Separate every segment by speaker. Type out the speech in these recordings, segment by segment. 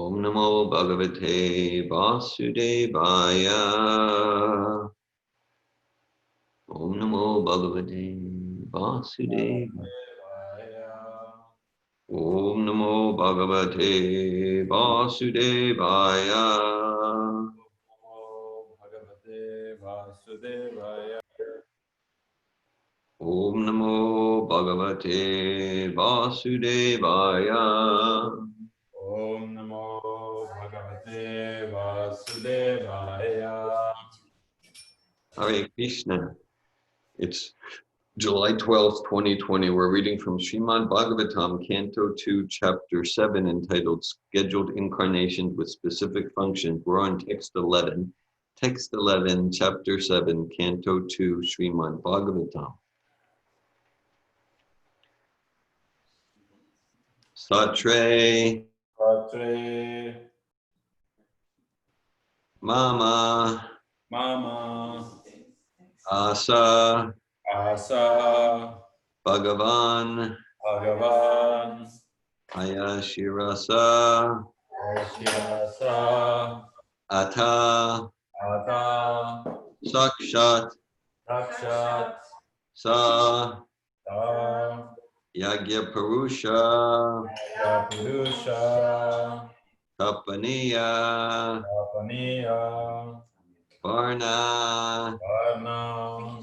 Speaker 1: Om Namo Bhagavate Vasudevaya. Om Namo Bhagavate Vasudevaya. Om Namo Bhagavate Vasudevaya. Om Namo Bhagavate Vasudevaya.
Speaker 2: Om Namo Bhagavate Vasudevaya.
Speaker 1: Hare Krishna. It's July 12th, 2020. We're reading from Srimad Bhagavatam, Canto 2, Chapter 7, entitled Scheduled Incarnations with Specific Functions. We're on Text 11. Text 11, Chapter 7, Canto 2, Srimad Bhagavatam. Satre
Speaker 2: Patre
Speaker 1: Mama
Speaker 2: Mama
Speaker 1: Asa
Speaker 2: Asa
Speaker 1: Bhagavan
Speaker 2: Bhagavan
Speaker 1: Ayashirasa
Speaker 2: Ashirasa
Speaker 1: Ata
Speaker 2: Ata
Speaker 1: Sakshat
Speaker 2: Rakshat
Speaker 1: Sa
Speaker 2: Ta
Speaker 1: Yagya Purusha
Speaker 2: Yapurusha
Speaker 1: Tapaniya
Speaker 2: Tapaniya
Speaker 1: Varna
Speaker 2: Varna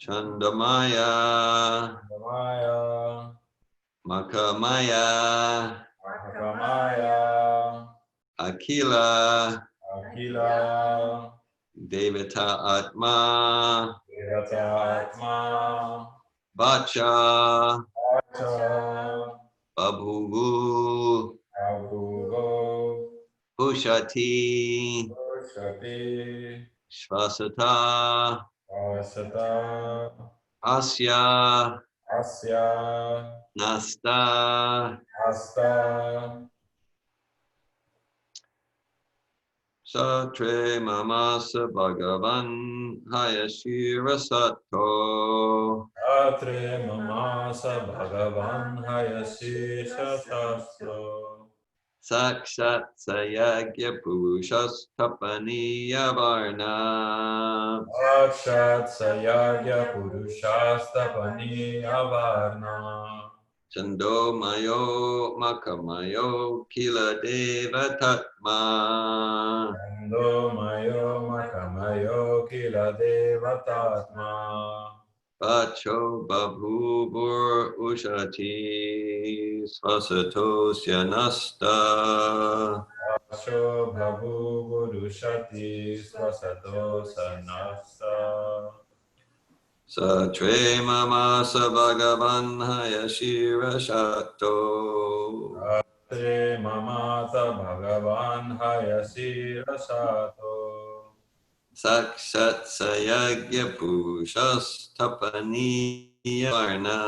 Speaker 1: Chandamaya
Speaker 2: Maya
Speaker 1: Makamaya
Speaker 2: Makamaya
Speaker 1: Akila
Speaker 2: Akila
Speaker 1: Devata Atma
Speaker 2: Devata Atma
Speaker 1: Vacha
Speaker 2: Acha
Speaker 1: Babhuvu
Speaker 2: Abhugo
Speaker 1: Pushati
Speaker 2: Shati
Speaker 1: Svasata
Speaker 2: Asata
Speaker 1: Asya
Speaker 2: Asya
Speaker 1: Nasta
Speaker 2: Asta
Speaker 1: Satre Mamasa Bhagavan Hayashira Sato
Speaker 2: Atre Mamasa Bhagavan Hayasi Shastro
Speaker 1: Sakshat Sayagya Purushas Tapaniya Varna
Speaker 2: Akshat Sayagya Purushastapani Avarna
Speaker 1: Chando Mayo Makamayo Kila Deva Tatma
Speaker 2: Ando Mayo Makamayo Kila Devatatma
Speaker 1: Vacho Babhubur Ushati Swasatosya Nasta
Speaker 2: Asho Bhabu Purushati Swasato Sanasta
Speaker 1: Satre Mamasa Bhagavan Hayashira Shato
Speaker 2: Atre Mamata Bhagavan Hayasi Rasato
Speaker 1: Sakshat Sayagya Purushas Tapaniya Varna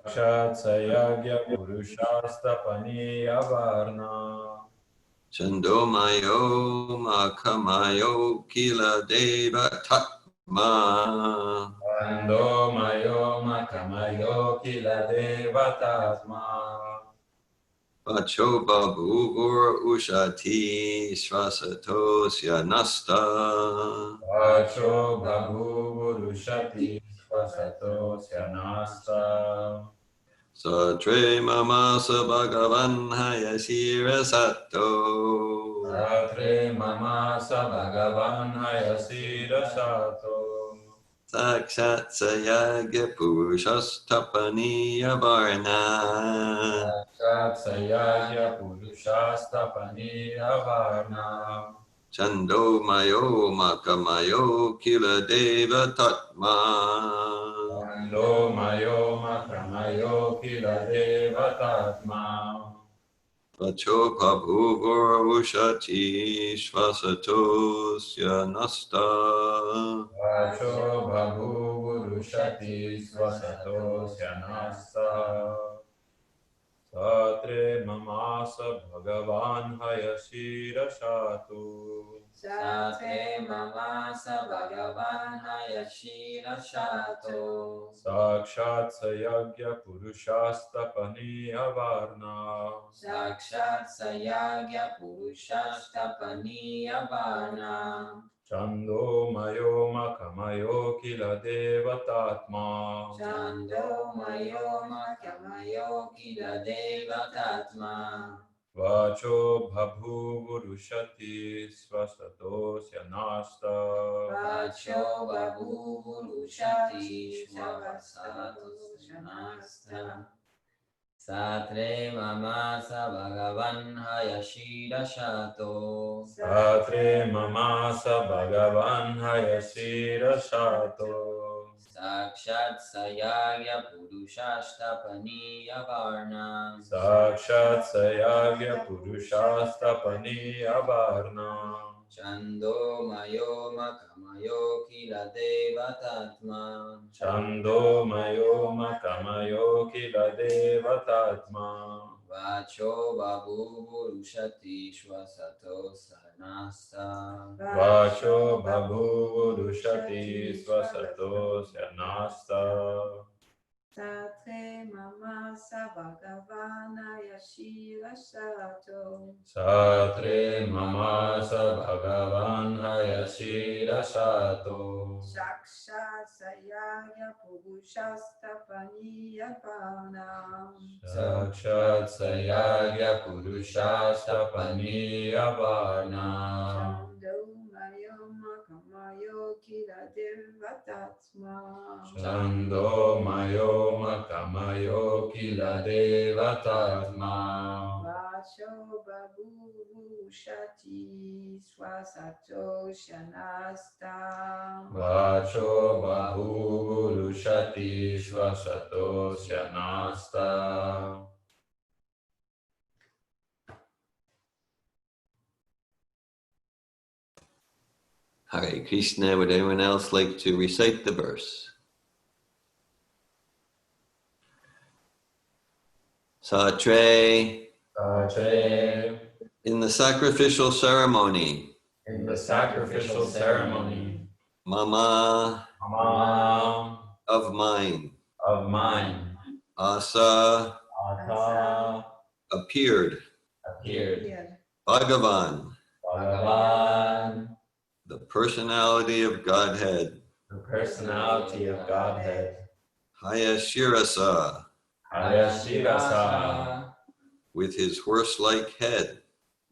Speaker 2: Akshat Sayagya Purushastapani Avarna
Speaker 1: Chandomayo Makamayo Kila Deva Tatma
Speaker 2: Ando Mayo Makamayo Kila Devatatma
Speaker 1: Vacho Babhuvur Ushati Svasatosya Nasta
Speaker 2: Vacho Bhagu Purushati Swasato Syanasta
Speaker 1: Satre Mamasa Bhagavan Hayashira Sato
Speaker 2: Atre Mamasa Bhagavan Hayasi Rasato
Speaker 1: Sakshat Sayagya Purushas Tapaniya Varna
Speaker 2: Akshat Sayagya Purushastapani Avarna
Speaker 1: Chando Mayo Makamayo Kila Deva Tatma
Speaker 2: Ando Mayo Makramayo Kila Devatatma
Speaker 1: Vacho Pabhuvur Ushati Svasatosya Nasta
Speaker 2: Vacho Bhagu Purushati Swasato Syanasta Satre mamasa bhagavan hayashira shatu.
Speaker 3: Satre mamasa bhagavan hayashira shato.
Speaker 2: Sakshat sayagya purushastapani avarna.
Speaker 3: Sakshat sayagya purushastapaniya varna.
Speaker 2: Chando mayo makamayo kila devatatma.
Speaker 3: Chando mayo makamayo kila devatatma.
Speaker 2: Vacho bhabhu vurushati swasatosya nasta.
Speaker 3: Vacho babu purushati shavasato shanasta. Satre mamasa bhagavan hayashira shato.
Speaker 2: Satre mamasa bhagavan hayasira shato.
Speaker 3: Sakshat sayagya purushashtapaniya varna.
Speaker 2: Sakshat sayagya purushastapani avarna.
Speaker 3: Chando mayo makamayo kila devatatma.
Speaker 2: Chando mayo makamayo kila devatatma.
Speaker 3: Vacho babu purushati shvasato sanasta.
Speaker 2: Vacho bhabhu vurushati swasato syanasta.
Speaker 4: Satre mamasa bhagavana yashira shato.
Speaker 2: Satre mamasa bhagavan hayashira sato.
Speaker 4: Sakshat sayagya purushastapaniya varna.
Speaker 2: Sakshat sayagya purushastapani avarna.
Speaker 4: Chando mayo makamayo kila devatatma.
Speaker 2: Chando mayo makamayo kila devatatma.
Speaker 4: Vacho babu shati swasato shanasta.
Speaker 2: Vacho bhabhu vurushati swasato syanasta.
Speaker 1: Hare Krishna. Would anyone else like to recite the verse? Satre,
Speaker 2: Satre,
Speaker 1: in the sacrificial ceremony,
Speaker 2: in the sacrificial ceremony,
Speaker 1: mama,
Speaker 2: Mama
Speaker 1: of mine,
Speaker 2: of mine,
Speaker 1: asa,
Speaker 2: Ata,
Speaker 1: appeared,
Speaker 2: appeared.
Speaker 4: Here.
Speaker 1: Bhagavan,
Speaker 2: Bhagavan,
Speaker 1: the personality of Godhead,
Speaker 2: the personality of Godhead,
Speaker 1: Hayashirasa,
Speaker 2: Hayashirasa,
Speaker 1: with his horse-like head,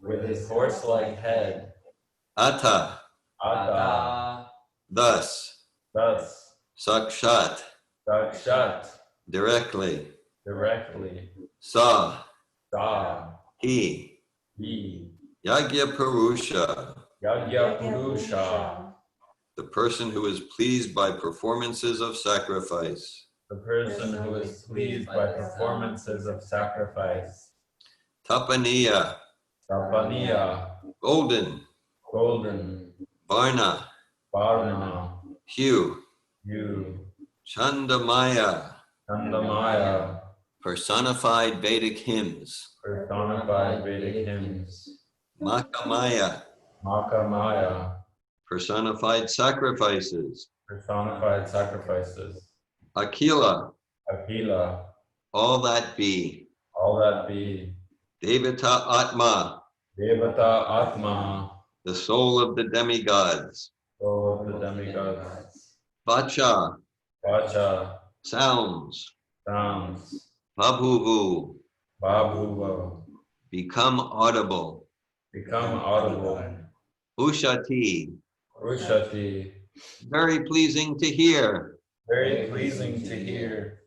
Speaker 2: with his horse-like head,
Speaker 1: Ata,
Speaker 2: Ata,
Speaker 1: thus,
Speaker 2: thus,
Speaker 1: Sakshat,
Speaker 2: Sakshat,
Speaker 1: directly,
Speaker 2: directly,
Speaker 1: Sa,
Speaker 2: Sa,
Speaker 1: he,
Speaker 2: He,
Speaker 1: Yagya Purusha,
Speaker 2: Yagya Purusha,
Speaker 1: the person who is pleased by performances of sacrifice,
Speaker 2: the person who is pleased by performances of sacrifice,
Speaker 1: Tapaniya,
Speaker 2: Tapaniya,
Speaker 1: golden,
Speaker 2: golden,
Speaker 1: Varna,
Speaker 2: Varna,
Speaker 1: hue,
Speaker 2: hue,
Speaker 1: Chandamaya,
Speaker 2: Chandamaya,
Speaker 1: personified Vedic hymns,
Speaker 2: personified Vedic hymns,
Speaker 1: Makamaya,
Speaker 2: Makamaya,
Speaker 1: personified sacrifices,
Speaker 2: personified sacrifices,
Speaker 1: Akila,
Speaker 2: Akila,
Speaker 1: all that be,
Speaker 2: all that be,
Speaker 1: Devata Atma,
Speaker 2: Devata Atma,
Speaker 1: the soul of the demigods,
Speaker 2: soul of the demigods,
Speaker 1: Vacha,
Speaker 2: Vacha,
Speaker 1: sounds,
Speaker 2: sounds,
Speaker 1: Babhuvu,
Speaker 2: Babhuva,
Speaker 1: become audible,
Speaker 2: become audible,
Speaker 1: Ushati,
Speaker 2: Rushati,
Speaker 1: very pleasing to hear,
Speaker 2: very pleasing to hear,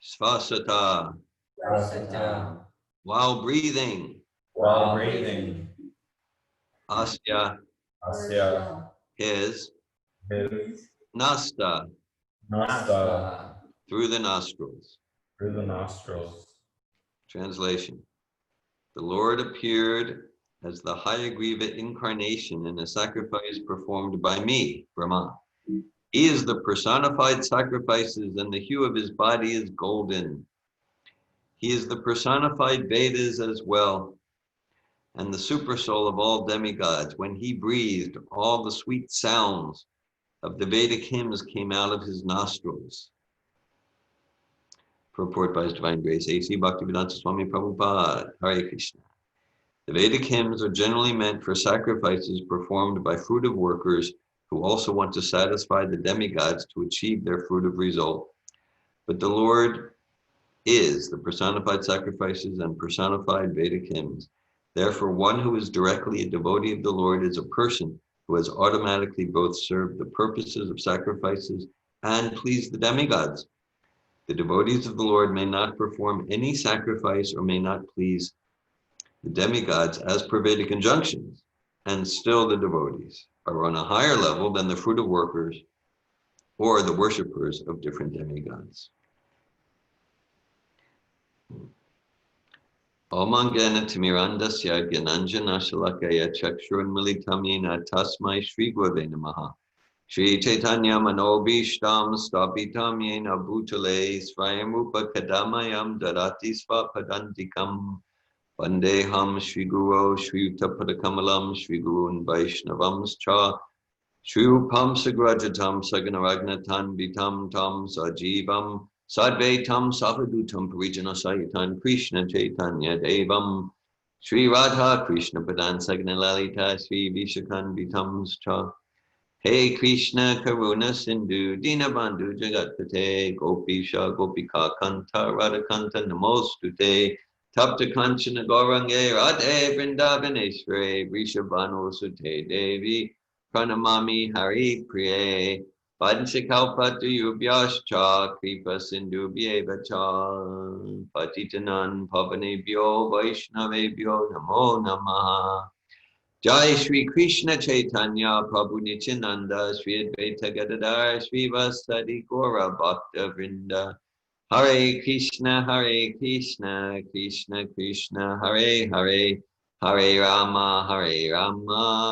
Speaker 1: Svasata,
Speaker 2: Rasata,
Speaker 1: while breathing,
Speaker 2: while breathing,
Speaker 1: Asya,
Speaker 2: Asya,
Speaker 1: his,
Speaker 2: his,
Speaker 1: Nasta,
Speaker 2: Nasta,
Speaker 1: through the nostrils.
Speaker 2: through the nostrils.
Speaker 1: Translation. The Lord appeared as the Hayagriva incarnation in a sacrifice performed by me, Brahma. He is the personified sacrifices and the hue of his body is golden. He is the personified Vedas as well, and the supersoul of all demigods. When he breathed, all the sweet sounds of the Vedic hymns came out of his nostrils. Purport by His Divine Grace, A.C. Bhaktivedanta Swami Prabhupada. Hare Krishna. The Vedic hymns are generally meant for sacrifices performed by fruitive workers who also want to satisfy the demigods to achieve their fruitive result. But the Lord is the personified sacrifices and personified Vedic hymns. Therefore, one who is directly a devotee of the Lord is a person who has automatically both served the purposes of sacrifices and pleased the demigods. The devotees of the Lord may not perform any sacrifice or may not please the demigods as per Vedic injunctions, and still the devotees are on a higher level than the fruitive workers or the worshippers of different demigods. Om Angana Timirandasya Gyananjana Shalakaya Chakshurunmilitam Yena Tasmai Shri Gurave Namaha Shri Chaitanya Manobishtam Stapitam Yena Bhutale Svayamrupa Kadamayam Darati Svapadantikam Vandeham Shri Guru Shri Utapadakamalam Shri Gurun Vaishnavams Cha Shri Upam Sagrajatam Saganaragnatam Vitam Tam Sajivam Sadvaitam Savadutam Parijana Sahitan Krishna Chaitanya Devam Shri Radha Krishna Padan Sagnalalita Shri Vishakan Vitam Cha Hey Krishna Karuna Sindhu Dinabandhu Jagatpate Gopisha Gopika Kanta Radhakanta Namostute Tapta Kanchana Gaurange Radhe Vrindavaneshware Vrishabhanu Sute Devi Pranamami Hari Priye Panchakalpatu Yubhyascha Kripa Sindhu Bhyevacha Patitanan Pavanebhyo Vaishnavebhyo Namo Namaha Jai Shri Krishna Chaitanya Prabhu Nityananda Shri Advaita Gadadhar Shri Vasadi Gaura Bhakta Vrinda Hare Krishna Krishna Krishna Hare Hare Hare Rama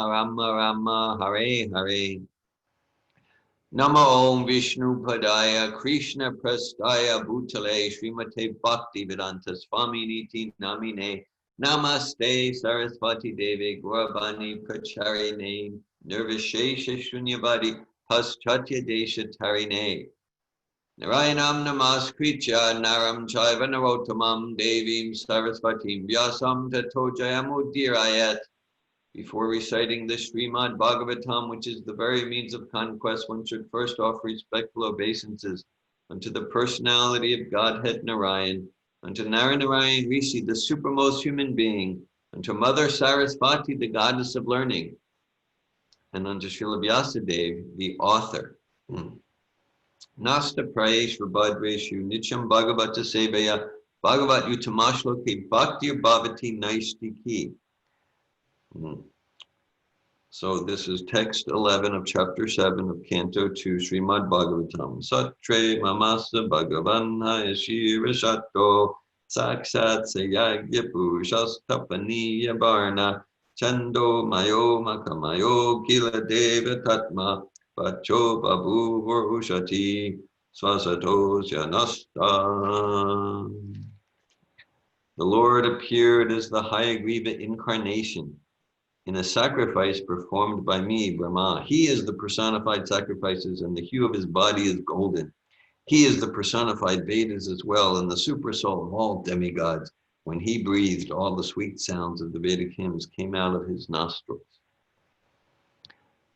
Speaker 1: Rama Rama Hare Hare Namo Om Vishnu Padaya Krishna Prastaya Bhutale Srimate Bhakti Vedanta Swami Niti Namine Namaste Saraswati Devi Gauravani Pracharine Nirvishesha Shunyavadi Paschatya Desha Tarine Narayanam Namaskritya Naram Chaiva Narottamam Devim Saraswatim Vyasam Tato Jayamudirayat. Before reciting the Srimad Bhagavatam, which is the very means of conquest, one should first offer respectful obeisances unto the personality of Godhead Narayan, unto Narayana Rishi, the supermost human being, unto Mother Saraswati, the goddess of learning, and unto Srila Vyasadeva, the author. Nasta Prayesh Rabhadreshu Nityam Bhagavata Sevaya Bhagavat Utamashloke Bhakti Bhavati Naistiki. So this is text 11 of chapter 7 of Canto 2, Srimad Bhagavatam. Satre mamasa bhagavanha yashirashato sakshat sayagya pushastapaniya varna chando mayo makamayo kila deva tatma vacho babu varushati swasatos yanasta. The Lord appeared as the Hayagriva incarnation in a sacrifice performed by me, Brahma. He is the personified sacrifices, and the hue of his body is golden. He is the personified Vedas as well, and the supersoul of all demigods. When he breathed, all the sweet sounds of the Vedic hymns came out of his nostrils.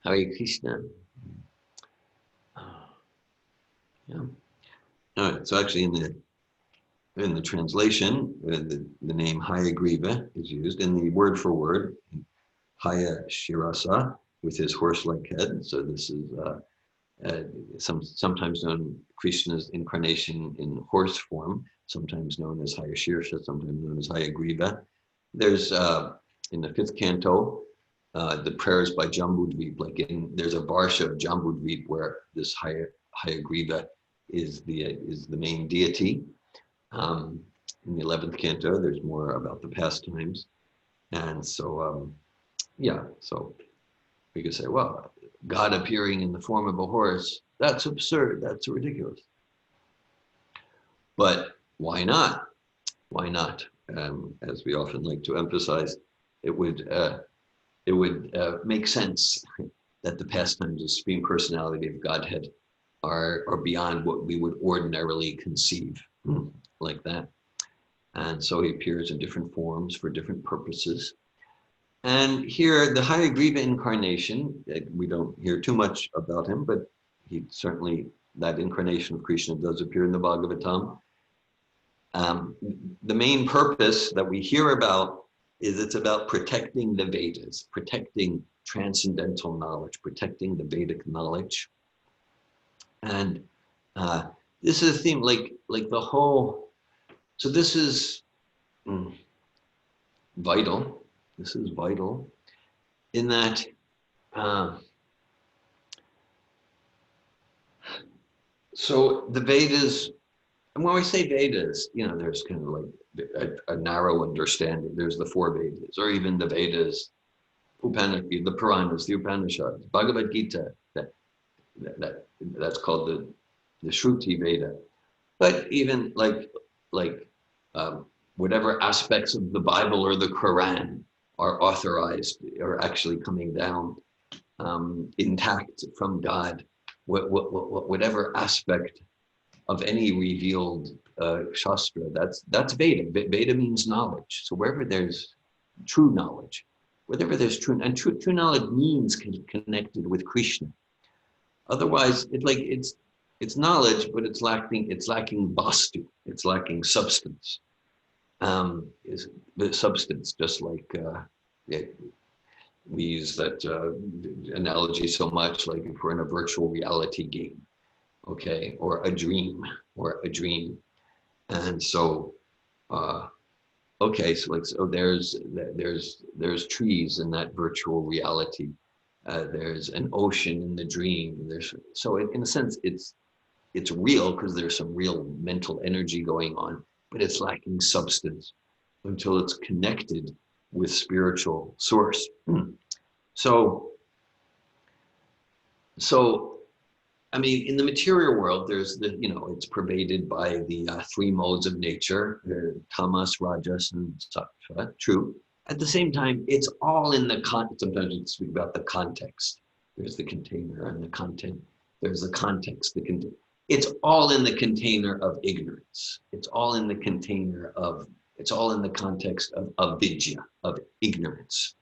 Speaker 1: Hare Krishna. Yeah. All right, so actually in the translation, the name Hayagriva is used in the word for word, Haya Shirasa, with his horse-like head. So this is sometimes known Krishna's incarnation in horse form, sometimes known as Haya Shirsha, sometimes known as Hayagriva. There's in the 5th canto, the prayers by Jambudvip, there's a varsha of Jambudvip where this Hayagriva is the main deity. In the 11th canto, there's more about the pastimes, and so. So we could say, well, God appearing in the form of a horse, that's absurd, that's ridiculous. But why not? why not? As we often like to emphasize, it would make sense that the pastimes of Supreme Personality of Godhead are beyond what we would ordinarily conceive, like that. And so he appears in different forms for different purposes. And here, the Hayagriva incarnation, we don't hear too much about him, but he certainly, that incarnation of Krishna does appear in the Bhagavatam. The main purpose that we hear about is it's about protecting the Vedas, protecting transcendental knowledge, protecting the Vedic knowledge. And this is a theme, like the whole, so this is vital. This is vital in that so the Vedas, and when we say Vedas, there's kind of like a narrow understanding. There's the four Vedas, or even the Vedas, the Puranas, the Upanishads, Bhagavad Gita, that's called the Shruti Veda. But even like whatever aspects of the Bible or the Quran are authorized, are actually coming down intact from God. Whatever aspect of any revealed Shastra, that's Veda. Veda means knowledge. So wherever there's true knowledge, wherever there's true knowledge means connected with Krishna. Otherwise, it's knowledge, but it's lacking vastu, it's lacking substance. The substance, just like we use that analogy so much, like if we're in a virtual reality game, okay, or a dream, and so okay, so there's trees in that virtual reality. There's an ocean in the dream. So in a sense, it's real because there's some real mental energy going on, but it's lacking substance until it's connected with spiritual source. So I mean, in the material world, there's it's pervaded by the three modes of nature, tamas, rajas, and sattva. True. At the same time, it's all in the sometimes we speak about the context. There's the container and the content. There's the context, it's all in the container of ignorance. It's all in the context of vidya, of ignorance.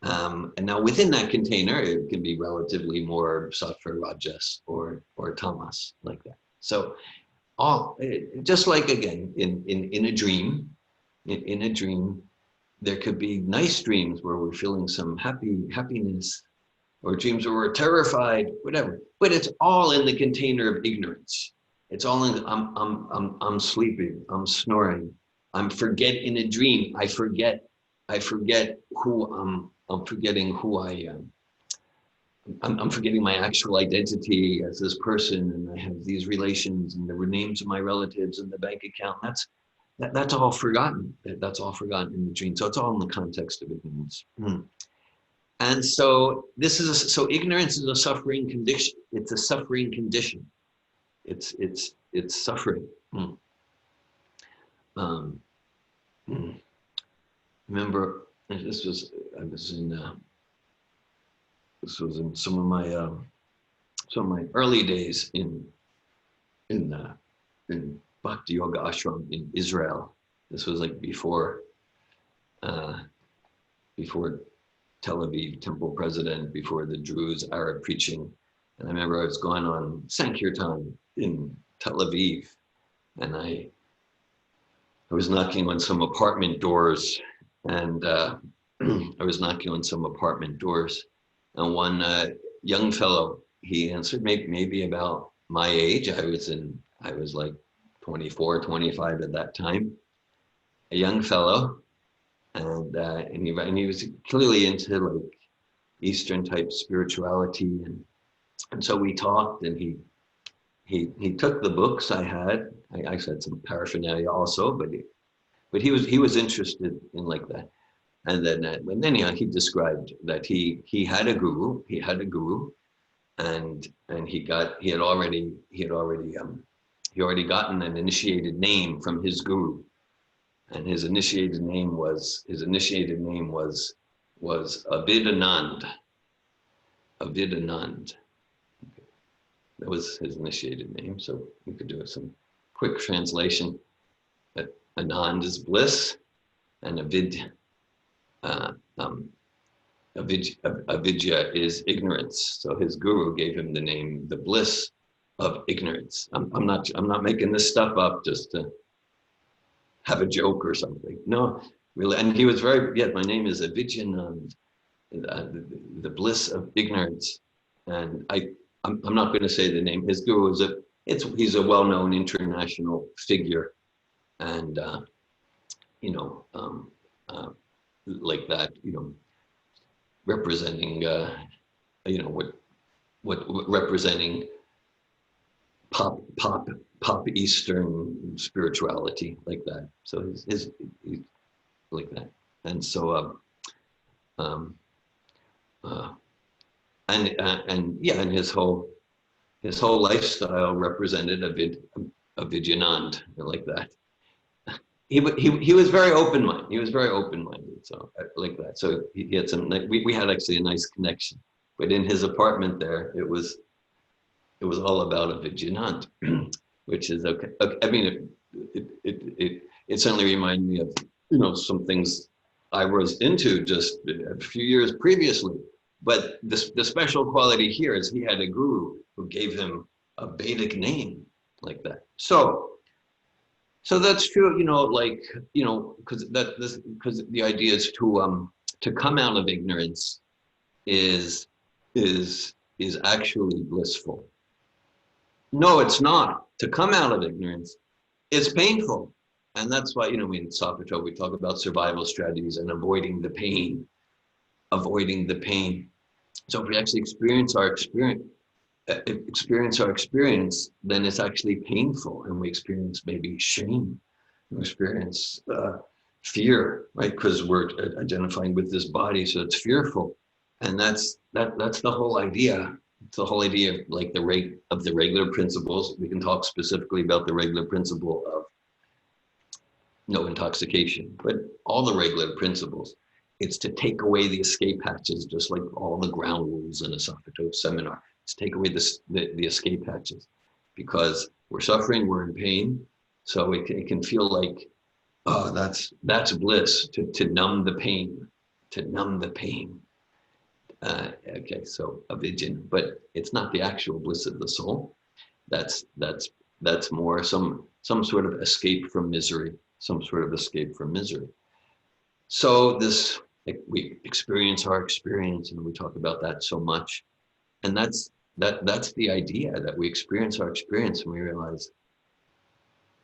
Speaker 1: And now within that container, it can be relatively more sattva, rajas, or tamas, like that. So just like again, in a dream, there could be nice dreams where we're feeling some happiness, or dreams where we're terrified, whatever. But it's all in the container of ignorance. It's all in. I'm sleeping. I'm snoring. I'm in a dream. I forget who I'm forgetting who I am. I'm forgetting my actual identity as this person, and I have these relations and the names of my relatives and the bank account. That's all forgotten. That's all forgotten in the dream. So it's all in the context of ignorance. And so so ignorance is a suffering condition. It's a suffering condition. It's suffering. Remember, this was in some of my early days in Bhakti Yoga Ashram in Israel. This was like before Tel Aviv temple president, before the Druze Arab preaching. And I remember I was going on Sankirtan in Tel Aviv, and I was knocking on some apartment doors, and and one young fellow, he answered, maybe about my age. I was like 24, 25 at that time, a young fellow, and he was clearly into like Eastern type spirituality, and so we talked, and he took the books I had. I had some paraphernalia also, but he was interested in like that. And then he described that he had a guru, and he had already gotten an initiated name from his guru, And his initiated name was Avidanand. Avidanand. That was his initiated name. So we could do some quick translation. That Anand is bliss, and avidya is ignorance. So his guru gave him the name, the bliss of ignorance. I'm not making this stuff up just to have a joke or something. No, really. And he was my name is Avidyanand, the bliss of ignorance. And I'm not going to say the name. His guru he's a well-known international figure, and like that, representing what representing pop Eastern spirituality, like that. So he's like that, and so and his whole lifestyle represented a Vidyanand, like that. He was very open-minded. He was very open-minded, so like that. So he had some. We had actually a nice connection, but in his apartment there, it was all about a Vidyanand, which is okay. I mean, it certainly reminded me of some things I was into just a few years previously. But the special quality here is he had a guru who gave him a Vedic name, like that. So that's true, because the idea is to come out of ignorance is actually blissful. No, it's not. To come out of ignorance is painful, and that's why in Sophotro we talk about survival strategies and avoiding the pain. So if we actually experience our experience, then it's actually painful, and we experience maybe shame, we experience fear, right? Because we're identifying with this body, so it's fearful, and that's the whole idea. It's the whole idea of like the regular principles. We can talk specifically about the regular principle of no intoxication, but all the regular principles. It's to take away the escape hatches, just like all the ground rules in a Sophotro seminar. It's take away the escape hatches, because we're suffering, we're in pain, so it can feel like, oh, that's bliss, to numb the pain, Okay, so avidyan, but it's not the actual bliss of the soul. That's more some sort of escape from misery, So we experience our experience, and we talk about that so much, and that's the idea, that we experience our experience and we realize,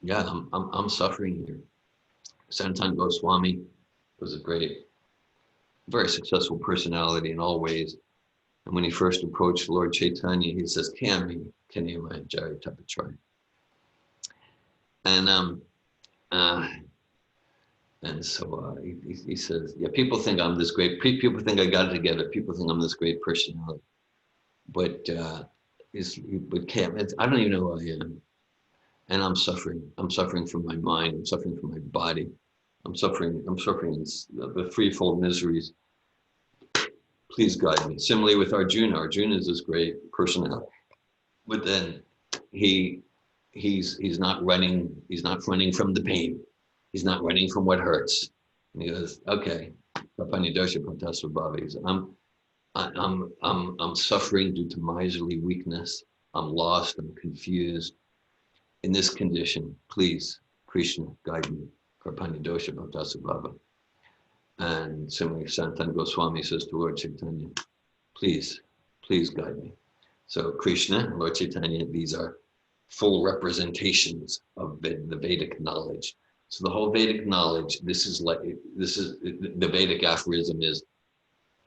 Speaker 1: yeah, I'm suffering here. Sanatan Goswami was a very successful personality in all ways, and when he first approached Lord Chaitanya, he says, "Kami Kanima Jari Tapatrai," and so he says, yeah, people think I'm this great. People think I got it together. People think I'm this great personality, but Cam, I don't even know who I am, and I'm suffering. I'm suffering from my mind. I'm suffering from my body. I'm suffering in the threefold miseries. Please guide me. Similarly with Arjuna. Arjuna is this great personality, but then he's not running. He's not running from the pain. He's not running from what hurts. And he goes, okay, I'm suffering due to miserly weakness. I'm lost. I'm confused. In this condition, please, Krishna, guide me. And similarly, Sanatan Goswami says to Lord Chaitanya, please guide me. So Krishna and Lord Chaitanya, these are full representations of the Vedic knowledge. So the whole Vedic knowledge, this is the Vedic aphorism is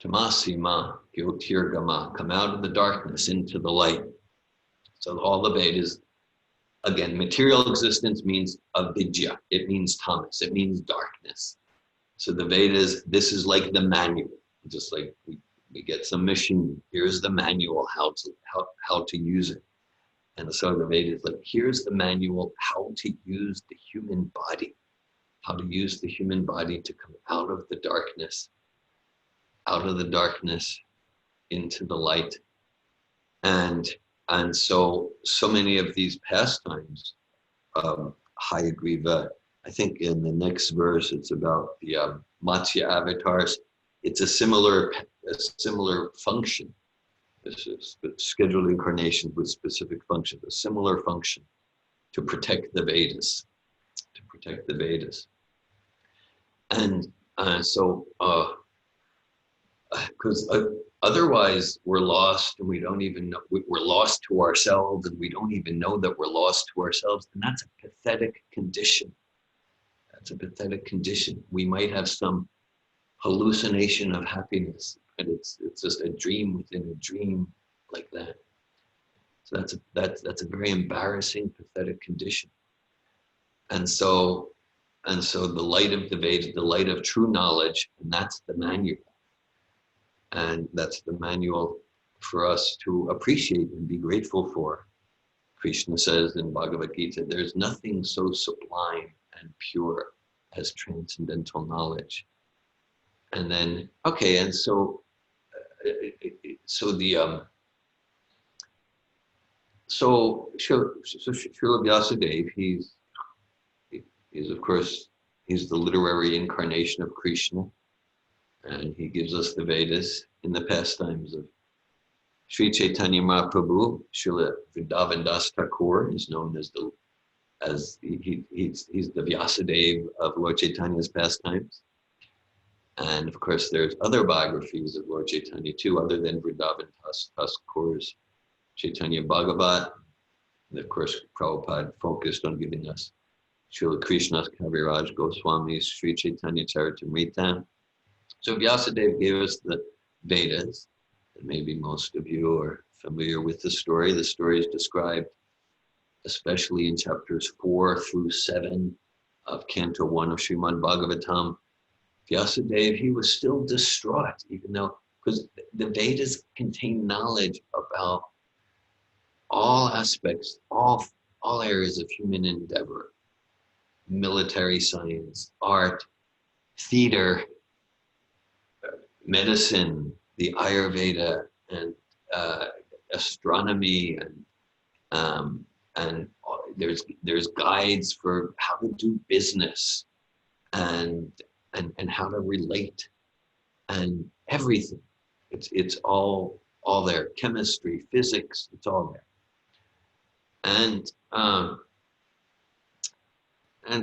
Speaker 1: Tamasima Gyotirgama, come out of the darkness into the light. So all the Vedas, again, material existence means avidya, it means tamas, it means darkness. So the Vedas, this is like the manual, just like we get some machine, here's the manual how to use it. And so the Vedas, like, here's the manual how to use the human body. how to use the human body to come out of the darkness into the light. And so many of these pastimes, Hayagriva, I think in the next verse, it's about the Matsya avatars. It's a similar function. This is scheduled incarnations with specific functions, a similar function to protect the Vedas, And because otherwise we're lost and we don't even know, we're lost to ourselves and we don't even know that we're lost to ourselves. And that's a pathetic condition. We might have some hallucination of happiness, and it's just a dream within a dream like that. So that's a very embarrassing, pathetic condition. And so the light of the Vedas, the light of true knowledge, and that's the manual. And that's the manual for us to appreciate and be grateful for. Krishna says in Bhagavad Gita, there's nothing so sublime and pure as transcendental knowledge. And then, okay, and so Srila Vyasadeva, he's of course, he's the literary incarnation of Krishna, and he gives us the Vedas in the pastimes of Sri Chaitanya Mahaprabhu. Srila Vrindavan Das Thakur is known as he's the Vyasadeva of Lord Chaitanya's pastimes. And of course, there's other biographies of Lord Chaitanya too, other than Vrindavan Das Thakur's Chaitanya Bhagavat. And of course, Prabhupada focused on giving us Srila Krishna's Kaviraj Goswami's Sri Chaitanya Charitamrita. So Vyasadeva gave us the Vedas, and maybe most of you are familiar with the story. The story is described especially in chapters 4 through 7 of Canto 1 of Srimad Bhagavatam. Vyasadeva, he was still distraught, even though, because the Vedas contain knowledge about all aspects, all areas of human endeavor, military science, art, theater, medicine, the Ayurveda, and astronomy, and there's guides for how to do business, and how to relate, and everything. It's all there. Chemistry, physics, it's all there. And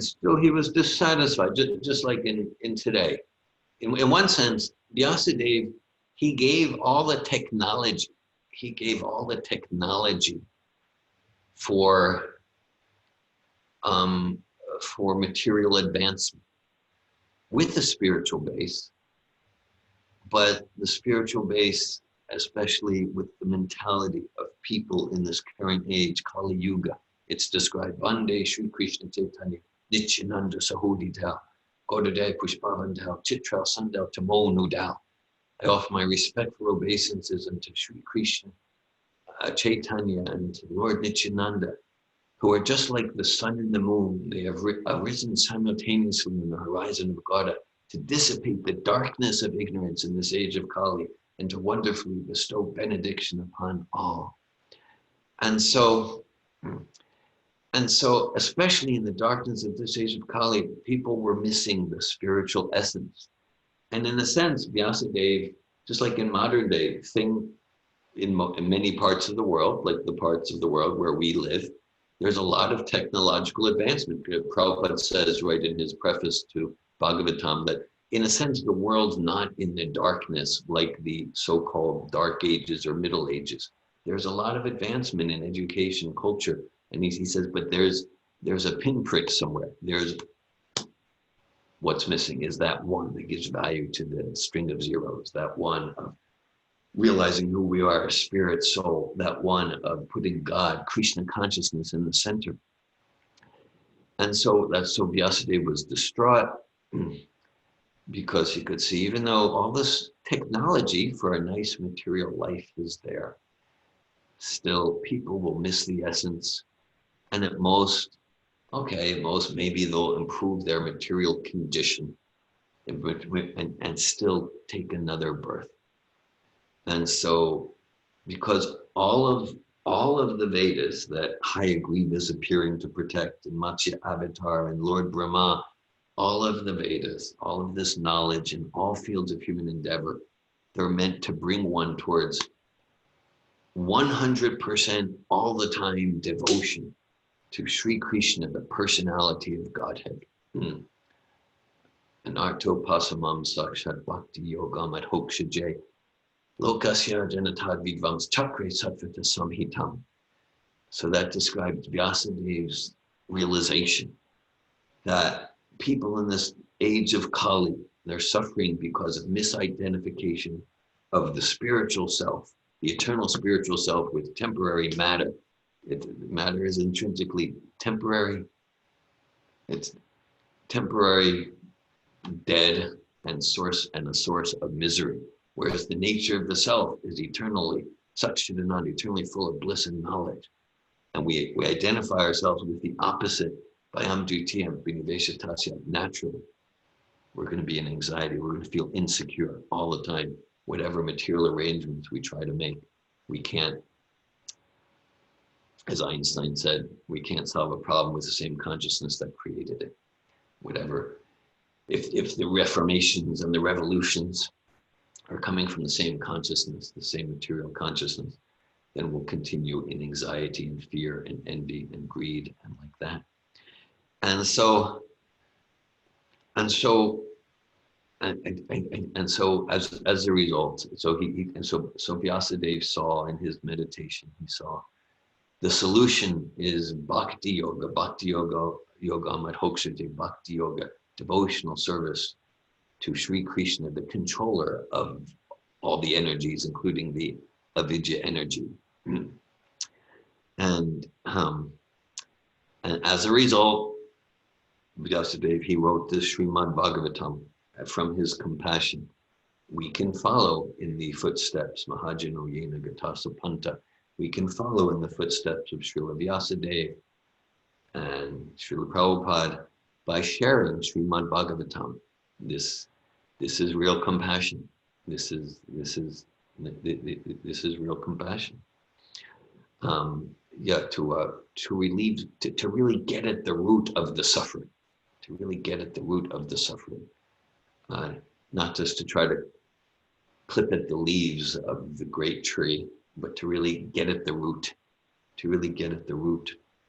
Speaker 1: still he was dissatisfied, just like in today. In one sense, Vyasadeva, he gave all the technology. For material advancement with the spiritual base, but the spiritual base, especially with the mentality of people in this current age, Kali Yuga. It's described, Vande Shri Krishna Chaitanya, Nityananda Sahodidal, Godade Pushpavandal, Chitral Sandal, Tamo Nudal. I offer my respectful obeisances unto Shri Krishna, Chaitanya, and to Lord Nityananda, who are just like the sun and the moon. They have arisen simultaneously on the horizon of Gauda to dissipate the darkness of ignorance in this age of Kali and to wonderfully bestow benediction upon all. And so, especially in the darkness of this age of Kali, people were missing the spiritual essence. And in a sense, Vyasadeva, just like in modern day, in many parts of the world, like the parts of the world where we live, there's a lot of technological advancement. Prabhupada says right in his preface to Bhagavatam that in a sense, the world's not in the darkness like the so-called dark ages or middle ages. There's a lot of advancement in education, culture. And he says, but there's a pinprick somewhere. There's what's missing is that one that gives value to the string of zeros, that one of realizing who we are, spirit, soul, that one of putting God, Krishna consciousness in the center. And so Vyasadeva was distraught because he could see, even though all this technology for a nice material life is there, still people will miss the essence. And at most, okay, most maybe they'll improve their material condition and still take another birth. And so, because all of the Vedas that Hayagriva is appearing to protect, and Matsya Avatar and Lord Brahma, all of the Vedas, all of this knowledge in all fields of human endeavor, they're meant to bring one towards 100% all the time devotion to Sri Krishna, the personality of Godhead. Anarto pasamam sakshat bhakti yogam ad hokshaje lokasya janatad vidvams chakre sattvata samhitam. So that describes Vyasadev's realization that people in this age of Kali, they're suffering because of misidentification of the spiritual self, the eternal spiritual self with temporary matter. Matter is intrinsically temporary. It's temporary, dead, and a source of misery. Whereas the nature of the self is eternally, Satchidanand, eternally full of bliss and knowledge. And we identify ourselves with the opposite by Amdutiyam, Viniveshatasya, naturally. We're going to be in anxiety. We're going to feel insecure all the time. Whatever material arrangements we try to make, we can't, as Einstein said, we can't solve a problem with the same consciousness that created it. Whatever, if the reformations and the revolutions are coming from the same consciousness, the same material consciousness, then we'll continue in anxiety and fear and envy and greed and like that. And so as a result, so Vyasadeva saw in his meditation, he saw the solution is bhakti yoga madhokshate, bhakti yoga, devotional service to Sri Krishna, the controller of all the energies, including the avidya energy. And as a result, Vyasadeva, he wrote this Srimad Bhagavatam. From his compassion, we can follow in the footsteps, Mahajano Yena Gatasa Panta. We can follow in the footsteps of Srila Vyasadeva and Srila Prabhupada by sharing Srimad Bhagavatam. This is real compassion. This is real compassion. To relieve, to really get at the root of the suffering. To really get at the root of the suffering. Not just to try to clip at the leaves of the great tree, but to really get at the root,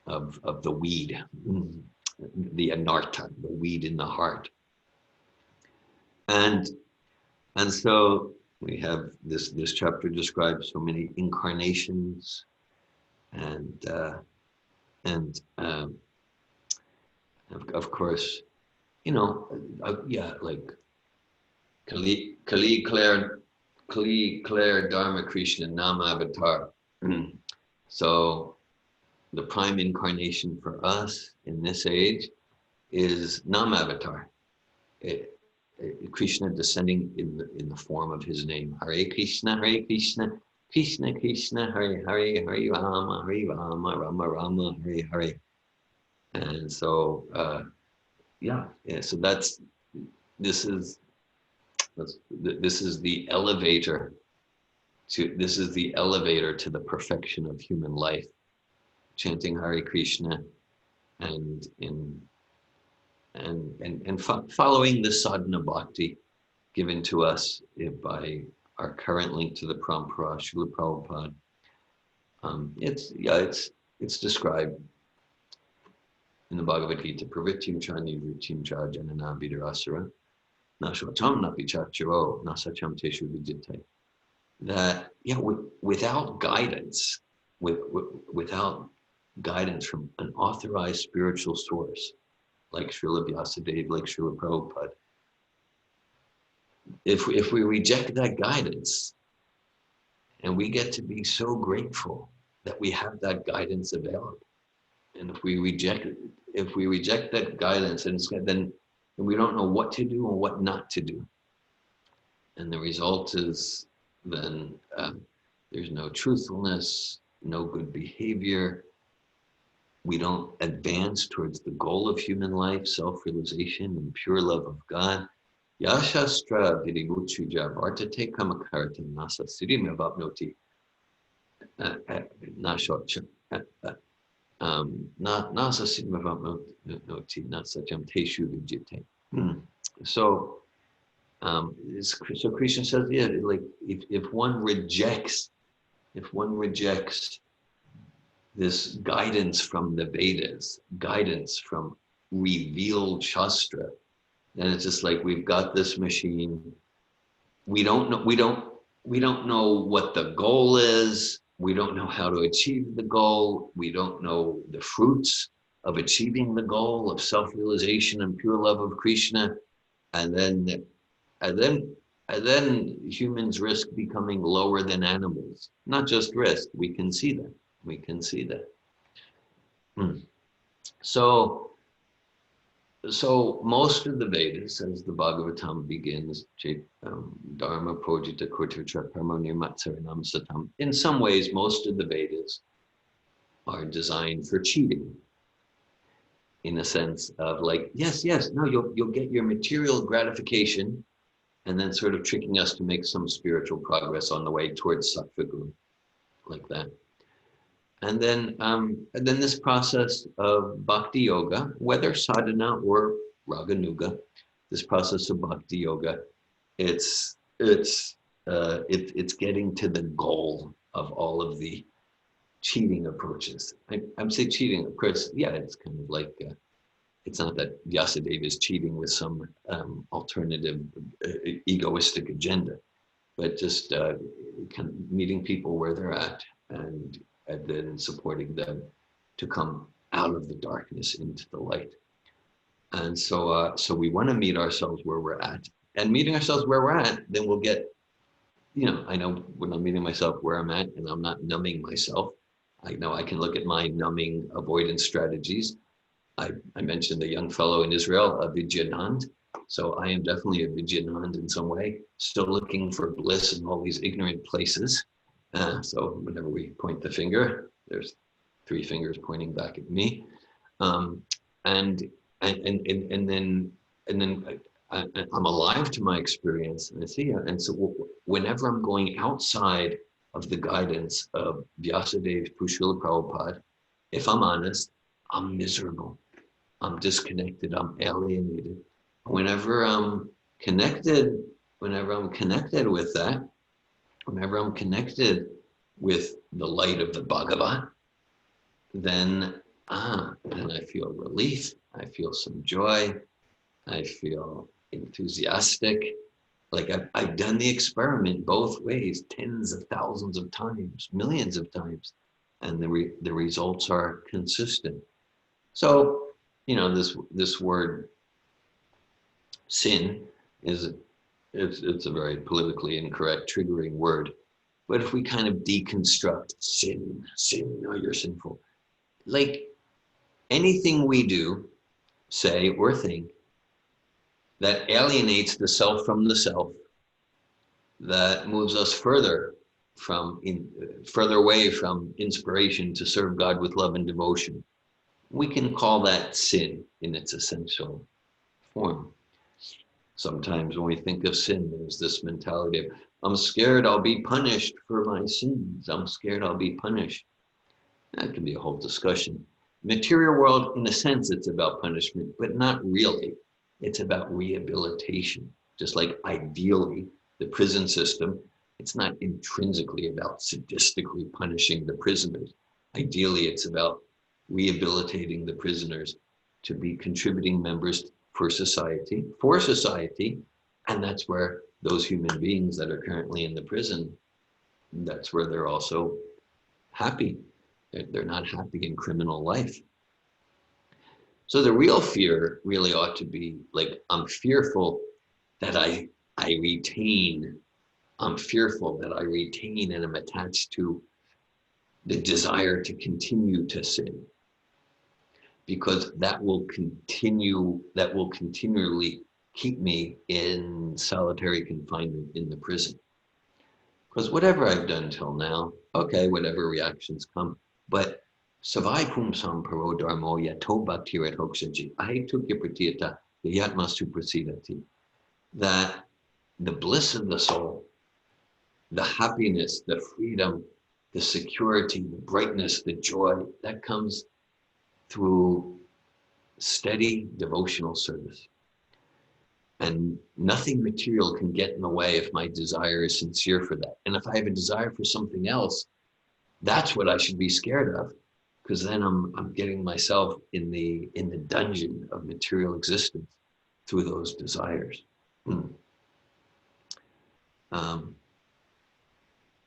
Speaker 1: of the weed, the anartha, the weed in the heart. And so we have this chapter describes so many incarnations and of course, like Kali Claire Dharma Krishna Nama Avatar. So the prime incarnation for us in this age is Nama Avatar. Krishna descending in the form of his name. Hare Krishna, Krishna Krishna, Hare Hare, Hare Rama, Rama Rama, Hare Hare. And so so this is the elevator to the perfection of human life, chanting Hare Krishna and following the sadhana bhakti given to us by our current link to the Parampara, Srila Prabhupada. It's described in the Bhagavad Gita, Pravritim cha nivritim cha janana vidarasara nashvatam napi chacharo nasacham teshu vidyate. That without guidance, without guidance from an authorized spiritual source like Srila Vyasadeva, like Srila Prabhupada, if we reject that guidance, and we get to be so grateful that we have that guidance available, and if we reject that guidance, then we don't know what to do and what not to do, and the result is then there's no truthfulness, no good behavior, we don't advance towards the goal of human life, self-realization and pure love of God. Yashastra Dirivuchuja Vartate Kamakarta Nasa Sirimavapnoti Nashocha Nasa Sirimavapnoti Nasacham Teshu Vijite. So so Krishna says, yeah, like if one rejects this guidance from the Vedas, guidance from revealed Shastra, then it's just like we've got this machine. We don't know what the goal is. We don't know how to achieve the goal. We don't know the fruits of achieving the goal of self-realization and pure love of Krishna. And then humans risk becoming lower than animals. Not just risk, we can see that. We can see that. So most of the Vedas, as the Bhagavatam begins, Dharma Projita Kurtutra Parmonirmatsaranam Satam, in some ways, most of the Vedas are designed for cheating. In a sense of like, yes, no, you'll get your material gratification, and then sort of tricking us to make some spiritual progress on the way towards Sattva Guru, like that. And then this process of bhakti yoga, whether sadhana or raganuga, this process of bhakti yoga, it's getting to the goal of all of the cheating approaches. I say cheating, of course, yeah, it's kind of like, it's not that Vyasadeva is cheating with some alternative egoistic agenda, but just kind of meeting people where they're at and then supporting them to come out of the darkness into the light. And so we want to meet ourselves where we're at. And meeting ourselves where we're at, then we'll get, I know when I'm meeting myself where I'm at and I'm not numbing myself, I know I can look at my numbing avoidance strategies. I mentioned a young fellow in Israel, a Vidyanand. So I am definitely a Vidyanand in some way, still looking for bliss in all these ignorant places. So whenever we point the finger, there's 3 fingers pointing back at me, and then I'm alive to my experience, and I see it. And so whenever I'm going outside of the guidance of Vyasadeva, Srila Prabhupada, if I'm honest, I'm miserable, I'm disconnected, I'm alienated. Whenever I'm connected with that, whenever I'm connected with the light of the Bhagavan, then I feel relief, I feel some joy, I feel enthusiastic. Like I've done the experiment both ways, tens of thousands of times, millions of times, and the results are consistent. So, this word sin it's a very politically incorrect, triggering word. But if we kind of deconstruct sin, oh, you're sinful. Like anything we do, say, or think that alienates the self from the self, that moves us further away from inspiration to serve God with love and devotion, we can call that sin in its essential form. Sometimes when we think of sin, there's this mentality of, I'm scared I'll be punished for my sins. I'm scared I'll be punished. That can be a whole discussion. Material world, in a sense, it's about punishment, but not really. It's about rehabilitation. Just like ideally, the prison system, it's not intrinsically about sadistically punishing the prisoners. Ideally, it's about rehabilitating the prisoners to be contributing members for society, and that's where those human beings that are currently in the prison, that's where they're also happy. They're not happy in criminal life. So the real fear really ought to be like, I'm fearful that I retain and am attached to the desire to continue to sin, because that will continually keep me in solitary confinement in the prison. Because whatever I've done till now, okay, whatever reactions come, but Savai pumsam paro dharmo yato bhaktirat hokshaji. Ahetukya pratiyata yatma suprasidati. That the bliss of the soul, the happiness, the freedom, the security, the brightness, the joy, that comes through steady devotional service. And nothing material can get in the way if my desire is sincere for that. And if I have a desire for something else, that's what I should be scared of, because then I'm getting myself in the dungeon of material existence through those desires.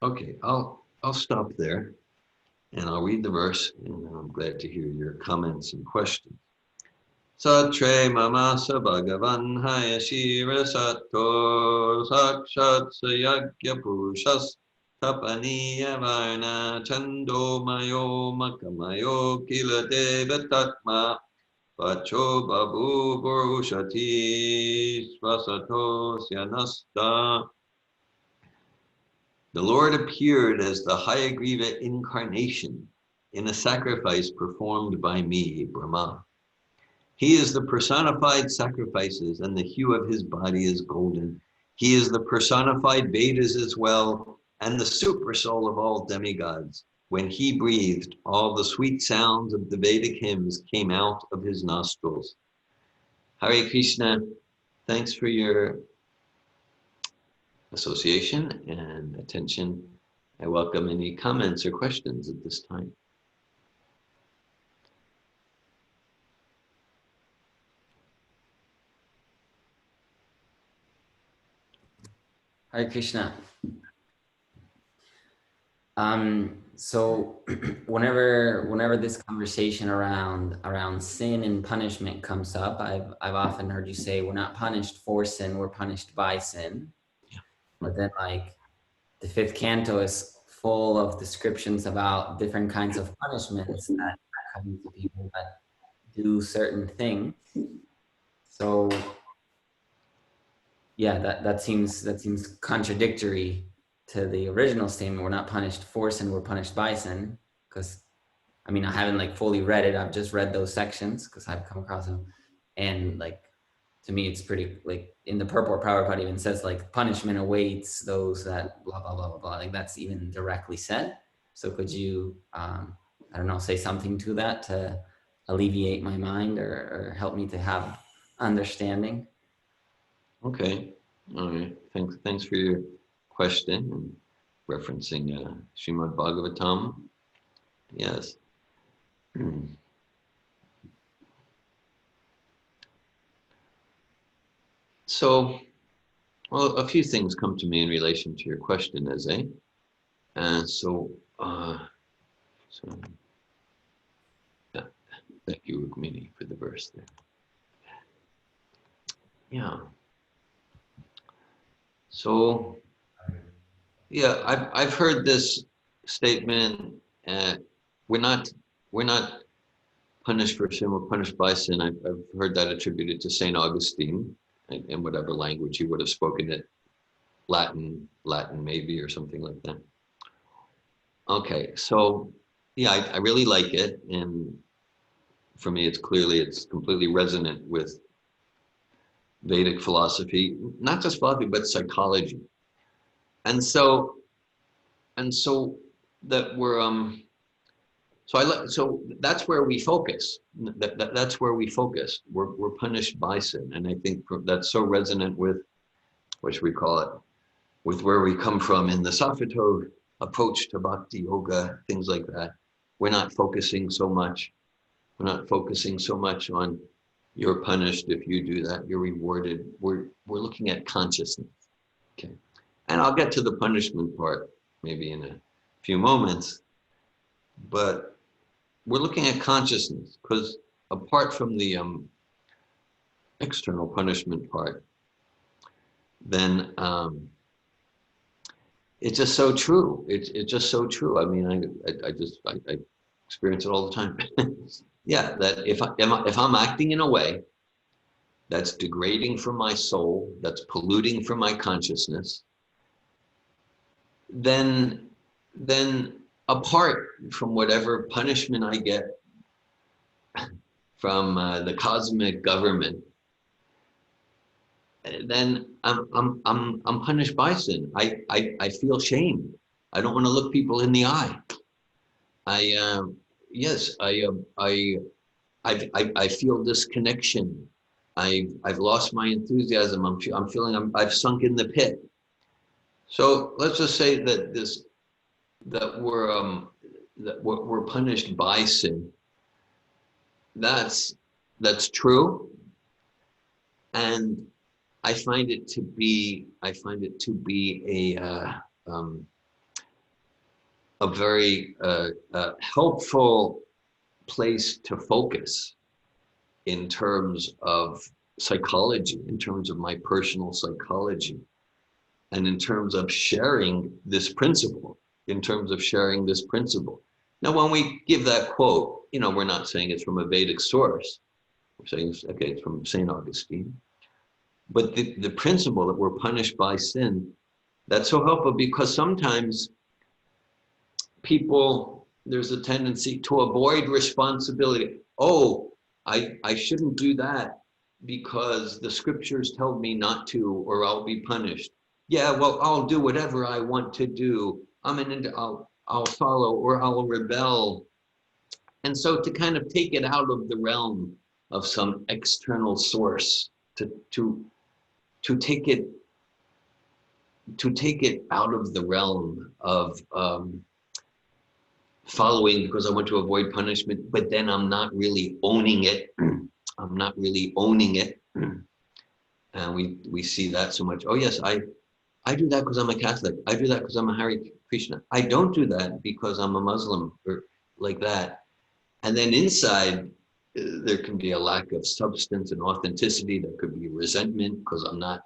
Speaker 1: Okay, I'll stop there and I'll read the verse, and I'm glad to hear your comments and questions. Satre mamasa bhagavan hayashira sato sakshat sayagya purushas tapaniya varna chando mayo makamayo kila devatatma vacho babu purushati swasato syanasta. The Lord appeared as the Hayagriva incarnation in a sacrifice performed by me, Brahma. He is the personified sacrifices, and the hue of his body is golden. He is the personified Vedas as well, and the super soul of all demigods. When he breathed, all the sweet sounds of the Vedic hymns came out of his nostrils. Hare Krishna, thanks for your association and attention. I welcome any comments or questions at this time.
Speaker 3: Hare Krishna. So whenever this conversation around sin and punishment comes up, I've often heard you say we're not punished for sin, we're punished by sin.
Speaker 1: Yeah.
Speaker 3: But then like the fifth canto is full of descriptions about different kinds of punishments that come to people that do certain things. So yeah, that seems contradictory to the original statement. We're not punished for sin, we're punished by sin. Because I mean, I haven't like fully read it. I've just read those sections because I've come across them, and like to me, it's pretty like in the purport. Prabhupada even says like punishment awaits those that blah blah blah blah blah. Like that's even directly said. So could you, I don't know, say something to that to alleviate my mind or help me to have understanding?
Speaker 1: Okay, all right. Thanks for your question and referencing Srimad Bhagavatam. Yes. So, well, a few things come to me in relation to your question, Eze. So yeah, thank you, Rukmini, for the verse there. Yeah. So, yeah, I've heard this statement. We're not punished for sin. We're punished by sin. I've heard that attributed to Saint Augustine, in whatever language he would have spoken it, Latin maybe, or something like that. Okay, so yeah, I really like it, and for me, it's completely resonant with Vedic philosophy, not just philosophy, but psychology. And so that we're so that's where we focus. That's where we focus. We're punished by sin, and I think that's so resonant with, what should we call it, with where we come from in the Saffito approach to bhakti yoga, things like that. We're not focusing so much. We're not focusing so much on you're punished if you do that, you're rewarded. We're looking at consciousness. Okay. And I'll get to the punishment part maybe in a few moments, but we're looking at consciousness, because apart from the external punishment part, then it's just so true. It's just so true. I mean, I experience it all the time. Yeah, that if I'm acting in a way that's degrading for my soul, that's polluting for my consciousness, then apart from whatever punishment I get from the cosmic government, then I'm punished by sin. I feel shame. I don't want to look people in the eye. Yes, I feel disconnection. I've lost my enthusiasm. I'm feeling I've sunk in the pit. So let's just say that we're punished by sin. That's true, and I find it to be a very helpful place to focus in terms of psychology, in terms of my personal psychology, and in terms of sharing this principle, Now, when we give that quote, we're not saying it's from a Vedic source. We're saying, okay, it's from St. Augustine. But the principle that we're punished by sin, that's so helpful, because sometimes there's a tendency to avoid responsibility. Oh, I shouldn't do that because the scriptures tell me not to, or I'll be punished. Yeah, well, I'll do whatever I want to do. I'll follow, or I'll rebel. And so to kind of take it out of the realm of some external source, to take it out of the realm of following because I want to avoid punishment, but then I'm not really owning it. And we see that so much. Oh yes, I do that because I'm a Catholic. I do that because I'm a Hare Krishna. I don't do that because I'm a Muslim, or like that. And then inside, there can be a lack of substance and authenticity. There could be resentment because I'm not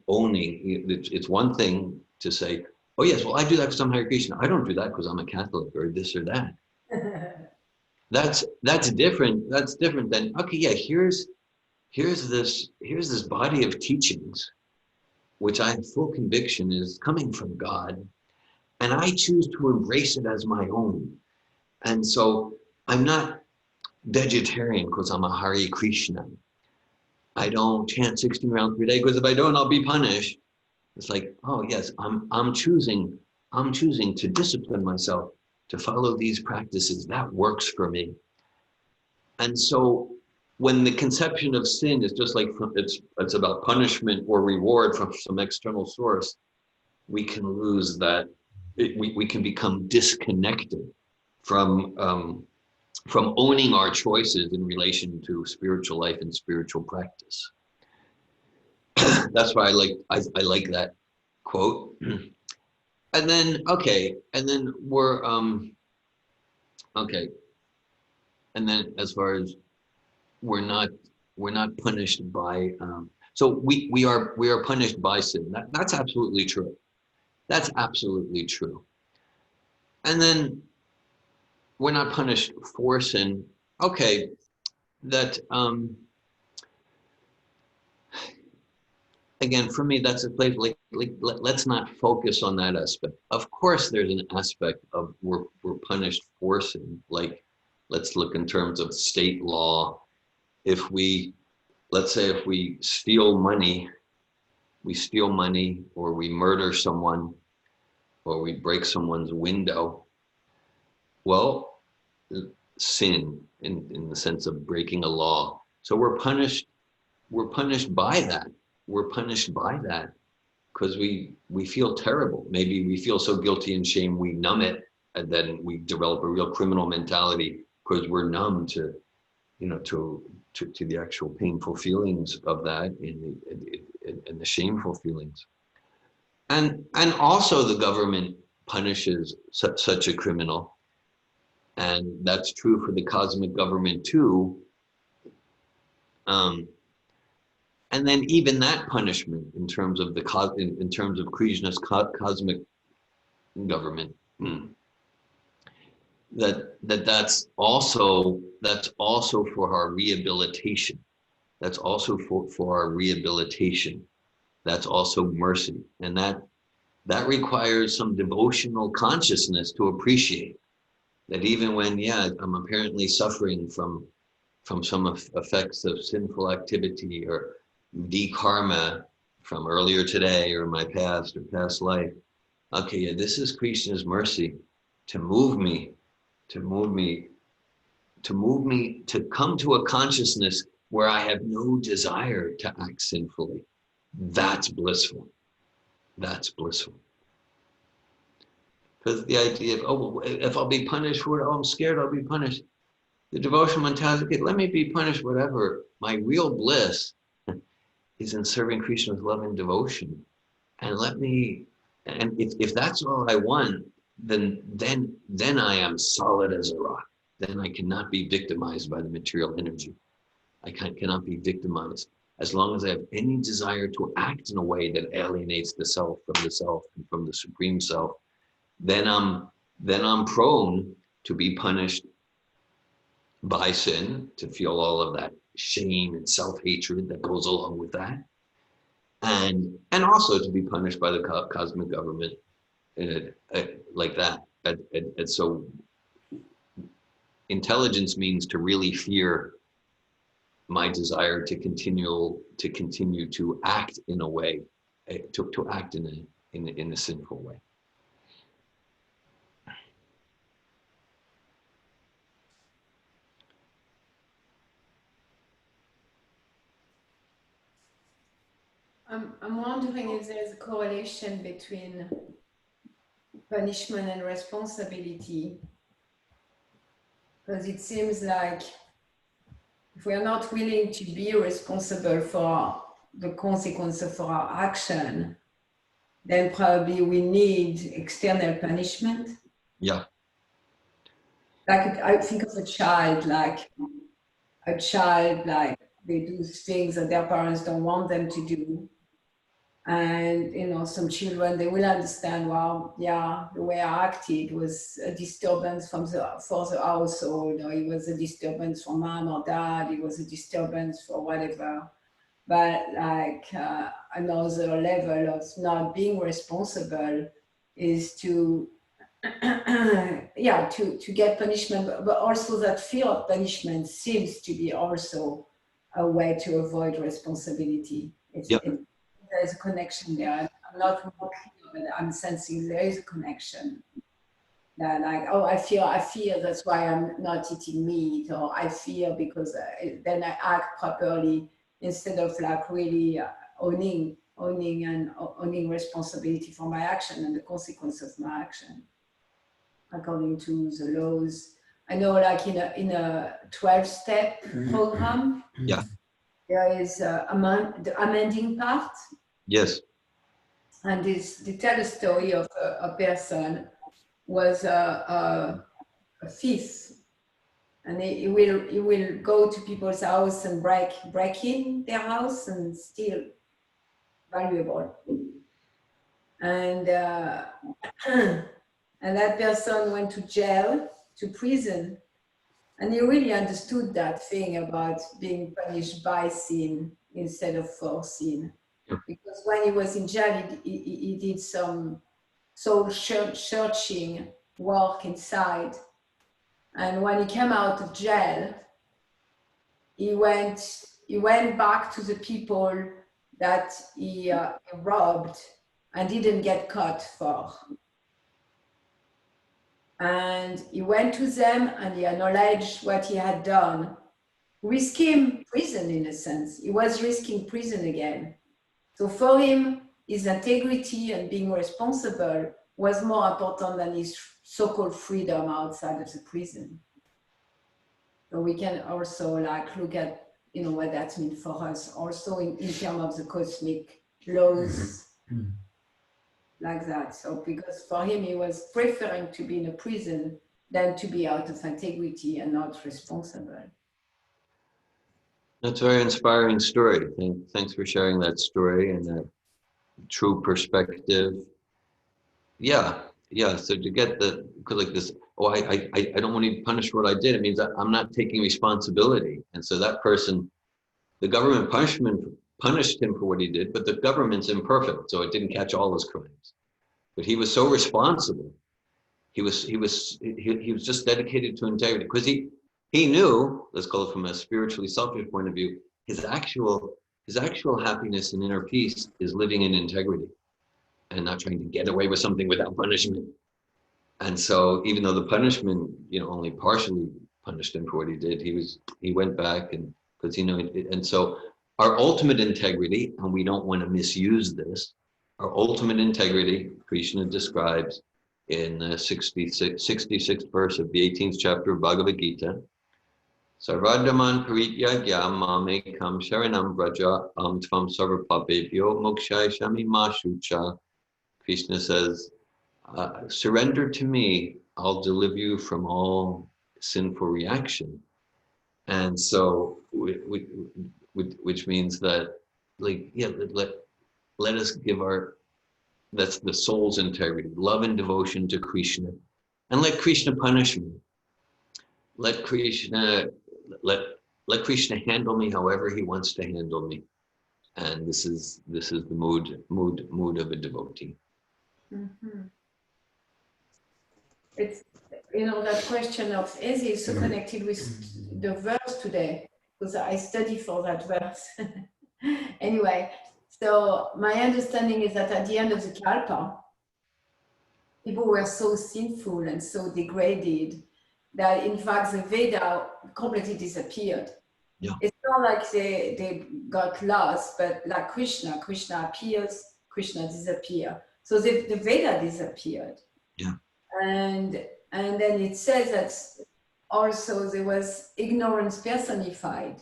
Speaker 1: owning. It's one thing to say, oh yes, well I do that because I'm Hare Krishna. I don't do that because I'm a Catholic or this or that. That's different. That's different than, okay, yeah, here's this body of teachings, which I have full conviction is coming from God, and I choose to embrace it as my own. And so I'm not vegetarian because I'm a Hare Krishna. I don't chant 16 rounds per day because if I don't, I'll be punished. It's like, oh yes, I'm choosing to discipline myself to follow these practices. That works for me. And so when the conception of sin is just like it's about punishment or reward from some external source, we can lose that. We can become disconnected from owning our choices in relation to spiritual life and spiritual practice. That's why I like that quote. And then we're okay. And then as far as we're not punished by so we are punished by sin. That's absolutely true. That's absolutely true. And then we're not punished for sin. Okay, that again, for me, that's a place let's not focus on that aspect. Of course, there's an aspect of we're punished for sin. Like, let's look in terms of state law. Let's say if we steal money, or we murder someone, or we break someone's window. Well, sin in the sense of breaking a law. So we're punished by that. We're punished by that because we feel terrible. Maybe we feel so guilty and shame we numb it, and then we develop a real criminal mentality because we're numb to the actual painful feelings of that and the shameful feelings. And also the government punishes such a criminal. And that's true for the cosmic government too. And then even that punishment in terms of Krishna's cosmic government, that's also for our rehabilitation. That's also for our rehabilitation. That's also mercy, and that requires some devotional consciousness to appreciate that even when, yeah, I'm apparently suffering from some effects of sinful activity or karma from earlier today or my past or past life. Okay, yeah, this is Krishna's mercy to move me, to come to a consciousness where I have no desire to act sinfully. That's blissful. That's blissful. Because the idea of, oh, if I'll be punished for it, oh, I'm scared I'll be punished. The devotional mentality, okay, let me be punished, whatever. My real bliss is in serving Krishna with love and devotion. And if that's all I want, then I am solid as a rock. Then I cannot be victimized by the material energy. I cannot be victimized. As long as I have any desire to act in a way that alienates the self and from the supreme self, then I'm prone to be punished by sin, to feel all of that shame and self-hatred that goes along with that, and also to be punished by the cosmic government like that. And so intelligence means to really fear my desire to continue to act in a way, to act in a sinful way.
Speaker 4: I'm wondering if there's a correlation between punishment and responsibility, because it seems like if we are not willing to be responsible for the consequence of our action, then probably we need external punishment.
Speaker 1: Yeah.
Speaker 4: Like I think of a child, like they do things that their parents don't want them to do. And some children, they will understand, well, yeah, the way I acted was a disturbance for the household, or it was a disturbance for mom or dad, it was a disturbance for whatever. But like another level of not being responsible is to get punishment, but also that fear of punishment seems to be also a way to avoid responsibility. There's a connection there. I'm not more clear, but I'm sensing there is a connection. That like, oh, I fear that's why I'm not eating meat, or I fear because then I act properly, instead of like really owning responsibility for my action and the consequence of my action according to the laws. I know, like in a 12-step program,
Speaker 1: Yeah.
Speaker 4: there is the amending part.
Speaker 1: Yes.
Speaker 4: And they tell a story of a person was a thief, and he will go to people's house and break in their house and steal valuable. And and that person went to prison, and he really understood that thing about being punished by sin instead of for sin. Because when he was in jail, he did some soul searching work inside. And when he came out of jail, he went back to the people that he robbed and didn't get caught for. And he went to them and he acknowledged what he had done, risking prison in a sense. He was risking prison again. So for him, his integrity and being responsible was more important than his so-called freedom outside of the prison. So we can also like look at what that means for us also in terms of the cosmic laws like that. So because for him, he was preferring to be in a prison than to be out of integrity and not responsible.
Speaker 1: That's a very inspiring story. Thanks for sharing that story and that true perspective. Yeah. So to get like this, I don't want to be punished for what I did. It means that I'm not taking responsibility. And so that person, the government punished him for what he did, but the government's imperfect, so it didn't catch all his crimes. but he was so responsible. He was just dedicated to integrity because he knew, let's call it from a spiritually selfish point of view, his actual happiness and inner peace is living in integrity and not trying to get away with something without punishment. And so even though the punishment, only partially punished him for what he did, he went back, and because and so our ultimate integrity, and we don't want to misuse this, our ultimate integrity, Krishna describes in the 66th verse of the 18th chapter of Bhagavad Gita, Sarvadaman Parityagya Mamekam Sharanam Vraja Tvam Sarvapapebhyo Mokshaya Shami Mashucha. Krishna says, surrender to me, I'll deliver you from all sinful reaction. And so, which means that, let us give that's the soul's integrity, love and devotion to Krishna, and let Krishna punish me. Let Krishna handle me however he wants to handle me. And this is the mood of a devotee.
Speaker 4: Mm-hmm. It's, that question of Ezi is so connected with the verse today, because I study for that verse. Anyway, so my understanding is that at the end of the Kalpa, people were so sinful and so degraded that in fact the Veda completely disappeared.
Speaker 1: Yeah.
Speaker 4: It's not like they got lost, but like Krishna appears, Krishna disappears. So the Veda disappeared.
Speaker 1: Yeah.
Speaker 4: And then it says that also there was ignorance personified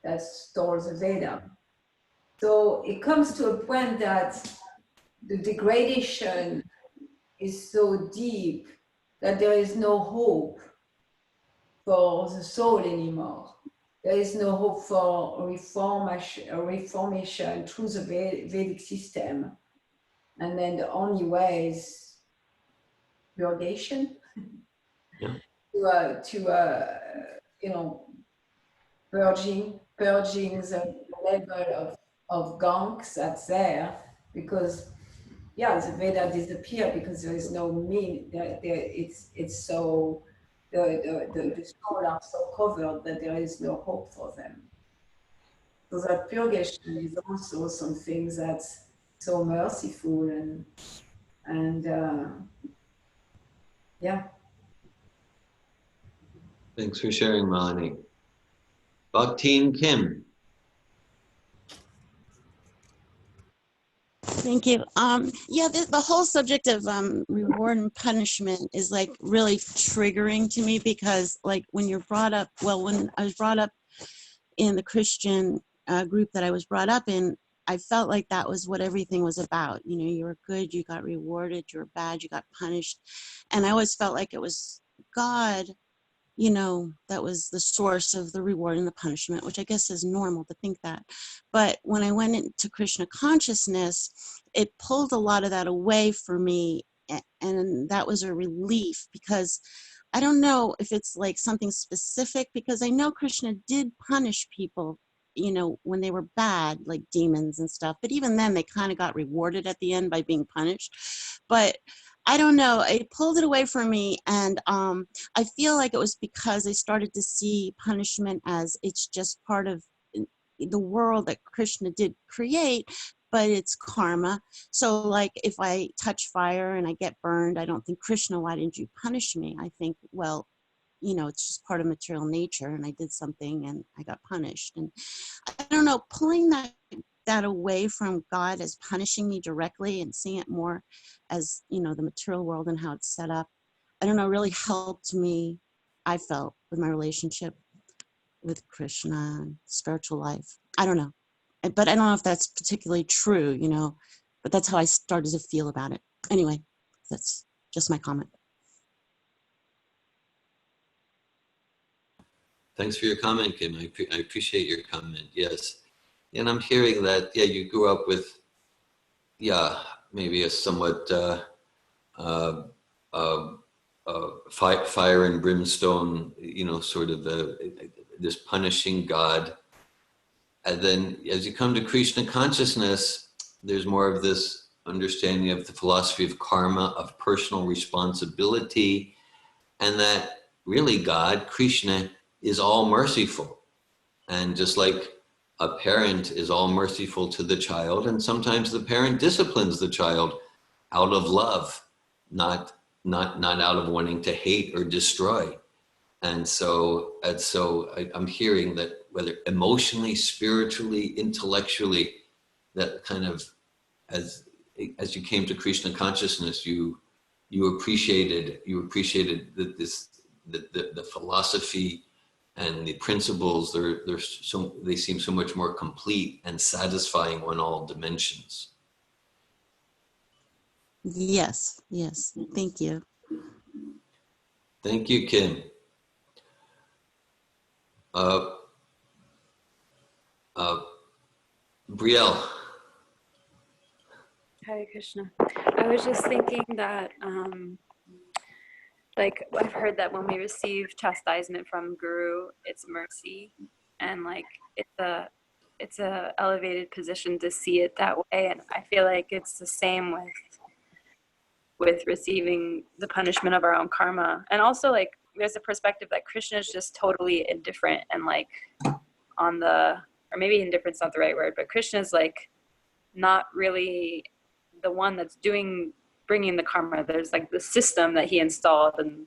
Speaker 4: that stores the Veda. So it comes to a point that the degradation is so deep that there is no hope for the soul anymore. There is no hope for reformation through the Vedic system. And then the only way is purgation.
Speaker 1: Yeah.
Speaker 4: Purging the level of gunks that's there, because the Veda disappear because there is no mean. It's so the soul are so covered that there is no hope for them. So that purgation is also something that's so merciful and yeah.
Speaker 1: Thanks for sharing, Melanie. Bhakteen Kim.
Speaker 5: Thank you. The whole subject of reward and punishment is like really triggering to me, because like when you're brought up, when I was brought up in the Christian group that I was brought up in, I felt like that was what everything was about. You were good, you got rewarded, you were bad, you got punished. And I always felt like it was God, that was the source of the reward and the punishment, which I guess is normal to think that. But when I went into Krishna consciousness, it pulled a lot of that away for me. And that was a relief, because I don't know if it's like something specific, because I know Krishna did punish people, when they were bad, like demons and stuff. But even then, they kind of got rewarded at the end by being punished. But I don't know, it pulled it away from me. And I feel like it was because I started to see punishment as it's just part of the world that Krishna did create, but it's karma. So like if I touch fire and I get burned, I don't think, Krishna, why didn't you punish me? I think, well, it's just part of material nature, and I did something and I got punished. And I don't know, pulling that away from God as punishing me directly and seeing it more as, the material world and how it's set up, I don't know, really helped me, I felt, with my relationship with Krishna and spiritual life. I don't know. But I don't know if that's particularly true, but that's how I started to feel about it. Anyway, that's just my comment.
Speaker 1: Thanks for your comment, Kim. I appreciate your comment. Yes. And I'm hearing that, you grew up with, maybe a somewhat fire and brimstone, sort of this punishing God. And then as you come to Krishna consciousness, there's more of this understanding of the philosophy of karma, of personal responsibility, and that really God, Krishna, is all merciful. And just like a parent is all merciful to the child, and sometimes the parent disciplines the child out of love, not out of wanting to hate or destroy. And so I'm hearing that whether emotionally, spiritually, intellectually, that kind of, as you came to Krishna consciousness, you appreciated the philosophy and the principles. They seem so much more complete and satisfying on all dimensions.
Speaker 5: Yes. Thank you.
Speaker 1: Thank you, Kim. Brielle.
Speaker 6: Hare Krishna. I was just thinking that, like, I've heard that when we receive chastisement from Guru, it's mercy, and like it's a elevated position to see it that way. And I feel like it's the same with receiving the punishment of our own karma. And also, like, there's a perspective that Krishna is just totally indifferent and like on the, or maybe indifferent's not the right word, but Krishna is like not really the one that's bringing the karma. There's like the system that he installed, and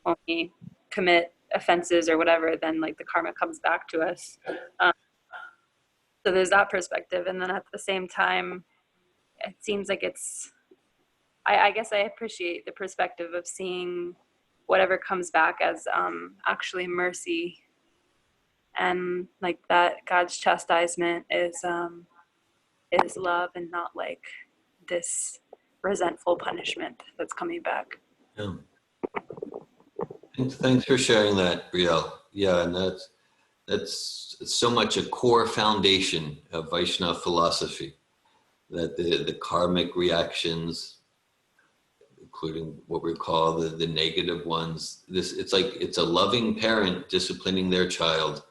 Speaker 6: when we commit offenses or whatever, then like the karma comes back to us. So there's that perspective. And then at the same time, it seems like I guess I appreciate the perspective of seeing whatever comes back as actually mercy, and like that God's chastisement is love and not like this resentful punishment that's coming back.
Speaker 1: Yeah. Thanks for sharing that, Brielle. Yeah, and that's so much a core foundation of Vaishnava philosophy, that the karmic reactions, including what we call the negative ones, it's a loving parent disciplining their child.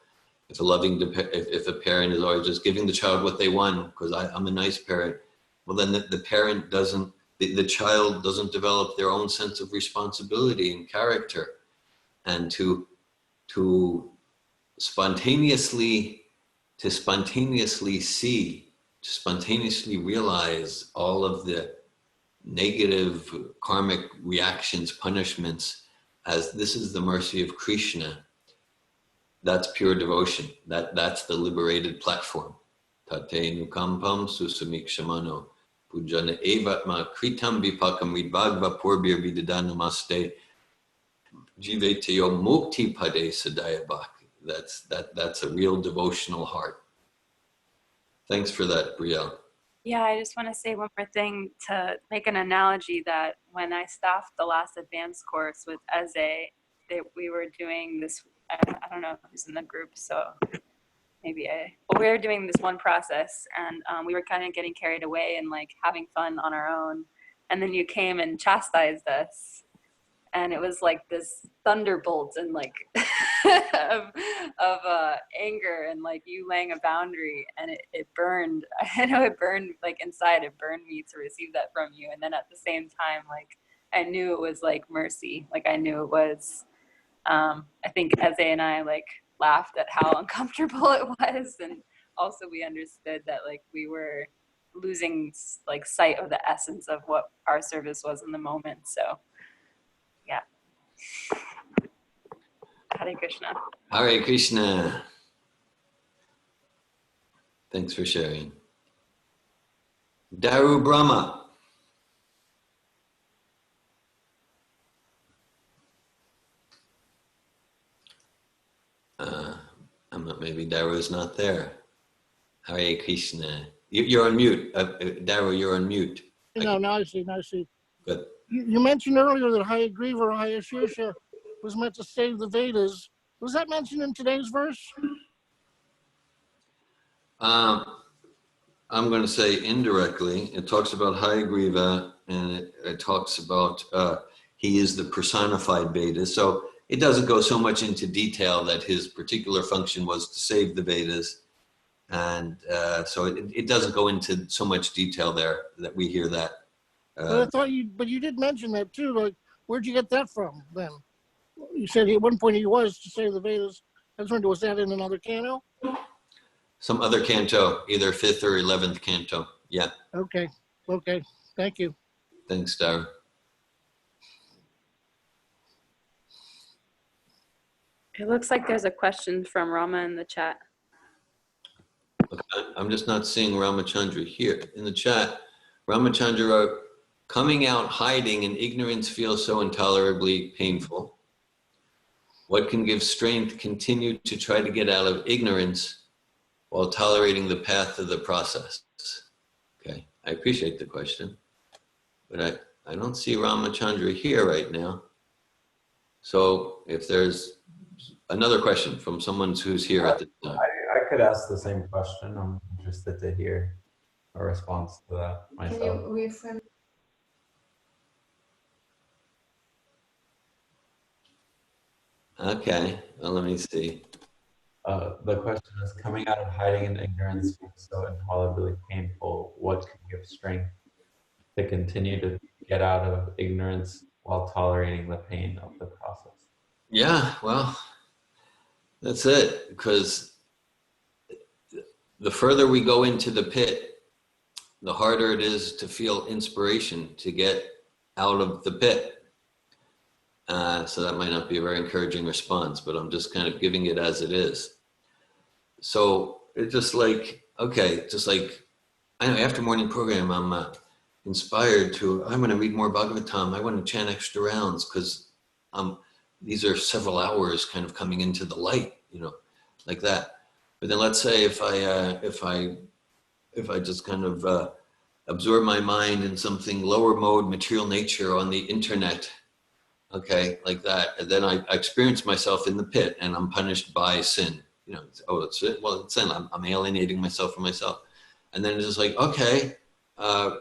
Speaker 1: If a parent is always just giving the child what they want because I'm a nice parent, well then the child doesn't develop their own sense of responsibility and character, and to spontaneously realize all of the negative karmic reactions, punishments, as this is the mercy of Krishna. That's pure devotion. That's the liberated platform. Tate nukampam susamikshamano pujana evatma kritam vipakam vidbhagva purbir vidadanamaste jiveteo mukti pade sadayabak. That's a real devotional heart. Thanks for that, Brielle.
Speaker 6: Yeah, I just want to say one more thing to make an analogy, that when I staffed the last advanced course with Eze, that we were doing this, I don't know who's in the group, so maybe we were doing this one process, and we were kind of getting carried away and like having fun on our own. And then you came and chastised us, and it was like this thunderbolt and like of anger, and like you laying a boundary, and it burned. I know it burned like inside. It burned me to receive that from you. And then at the same time, like I knew it was like mercy. Like I knew it was. I think Eze and I like laughed at how uncomfortable it was, and also we understood that like we were losing like sight of the essence of what our service was in the moment. So yeah. Hare Krishna.
Speaker 1: Hare Krishna. Thanks for sharing. Daru Brahma. Maybe Daru's not there. Hare Krishna. You're on mute. Daru, you're on mute.
Speaker 7: No, now I see.
Speaker 1: Good.
Speaker 7: You mentioned earlier that Hayagriva or Hayashesha was meant to save the Vedas. Was that mentioned in today's verse?
Speaker 1: I'm going to say indirectly. It talks about Hayagriva, and it talks about he is the personified Vedas. So it doesn't go so much into detail that his particular function was to save the Vedas. And so it doesn't go into so much detail there that we hear that.
Speaker 7: But I thought you did mention that too. Like, where'd you get that from then? You said at one point he was to say the Vedas. I was wondering, was that in another canto?
Speaker 1: Some other canto, either 5th or 11th canto. Yeah.
Speaker 7: Okay. Thank you.
Speaker 1: Thanks, Dara.
Speaker 6: It looks like there's a question from Rama in the chat.
Speaker 1: I'm just not seeing Ramachandra here. In the chat, Ramachandra wrote, coming out hiding in ignorance feels so intolerably painful. What can give strength continue to try to get out of ignorance while tolerating the path of the process? Okay, I appreciate the question, but I don't see Ramachandra here right now. So if there's another question from someone who's here at the time.
Speaker 2: I could ask the same question. I'm interested to hear a response to that myself.
Speaker 4: Can you reframe?
Speaker 1: Okay, well, let me see.
Speaker 2: The question is, coming out of hiding in ignorance feels so intolerably painful. What can give strength to continue to get out of ignorance while tolerating the pain of the process?
Speaker 1: Yeah, well, that's it. Because the further we go into the pit, the harder it is to feel inspiration to get out of the pit. So that might not be a very encouraging response, but I'm just kind of giving it as it is. So it's just like, okay, just like, I know after morning program, I'm inspired to, I want to read more Bhagavatam. I want to chant extra rounds because these are several hours kind of coming into the light, you know, like that. But then let's say if I just kind of absorb my mind in something lower mode, material nature on the internet, okay, like that, and then I experience myself in the pit and I'm punished by sin. You know, it's it. Well, it's sin. I'm alienating myself from myself. And then it's just like, okay,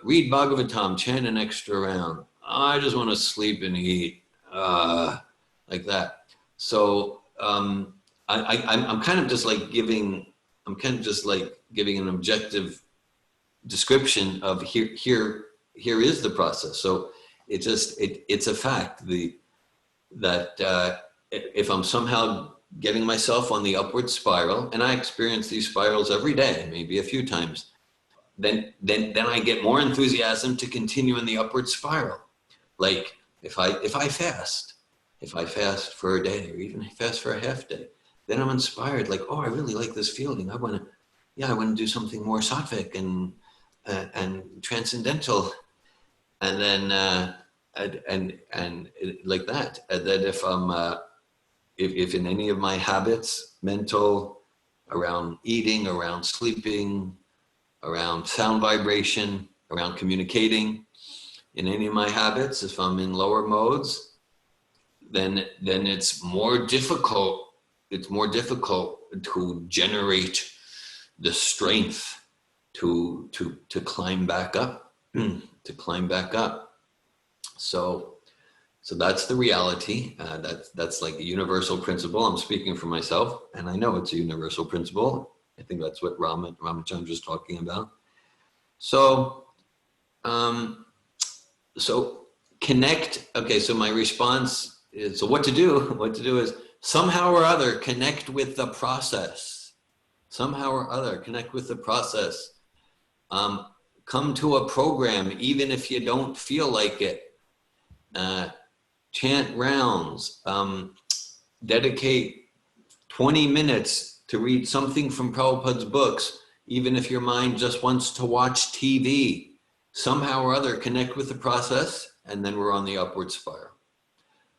Speaker 1: read Bhagavatam, chant an extra round. I just want to sleep and eat, like that. So I'm kind of just like giving an objective description of here is the process. So it's a fact that if I'm somehow getting myself on the upward spiral, and I experience these spirals every day, maybe a few times, then I get more enthusiasm to continue in the upward spiral. Like if I fast for a day, or even fast for a half day, then I'm inspired. Like, oh, I really like this feeling. I want to do something more sattvic and transcendental, and then and like that. And then if I'm if in any of my habits, mental, around eating, around sleeping, around sound vibration, around communicating, in any of my habits, if I'm in lower modes, then it's more difficult. It's more difficult to generate the strength to climb back up, to climb back up. So that's the reality. That's like a universal principle. I'm speaking for myself, and I know it's a universal principle. I think that's what Ramachandra is talking about. So, so connect. Okay, so my response is, so what to do? What to do is somehow or other connect with the process. Somehow or other connect with the process. Come to a program, even if you don't feel like it. Chant rounds, dedicate 20 minutes to read something from Prabhupada's books, even if your mind just wants to watch TV. Somehow or other connect with the process, and then we're on the upward spiral.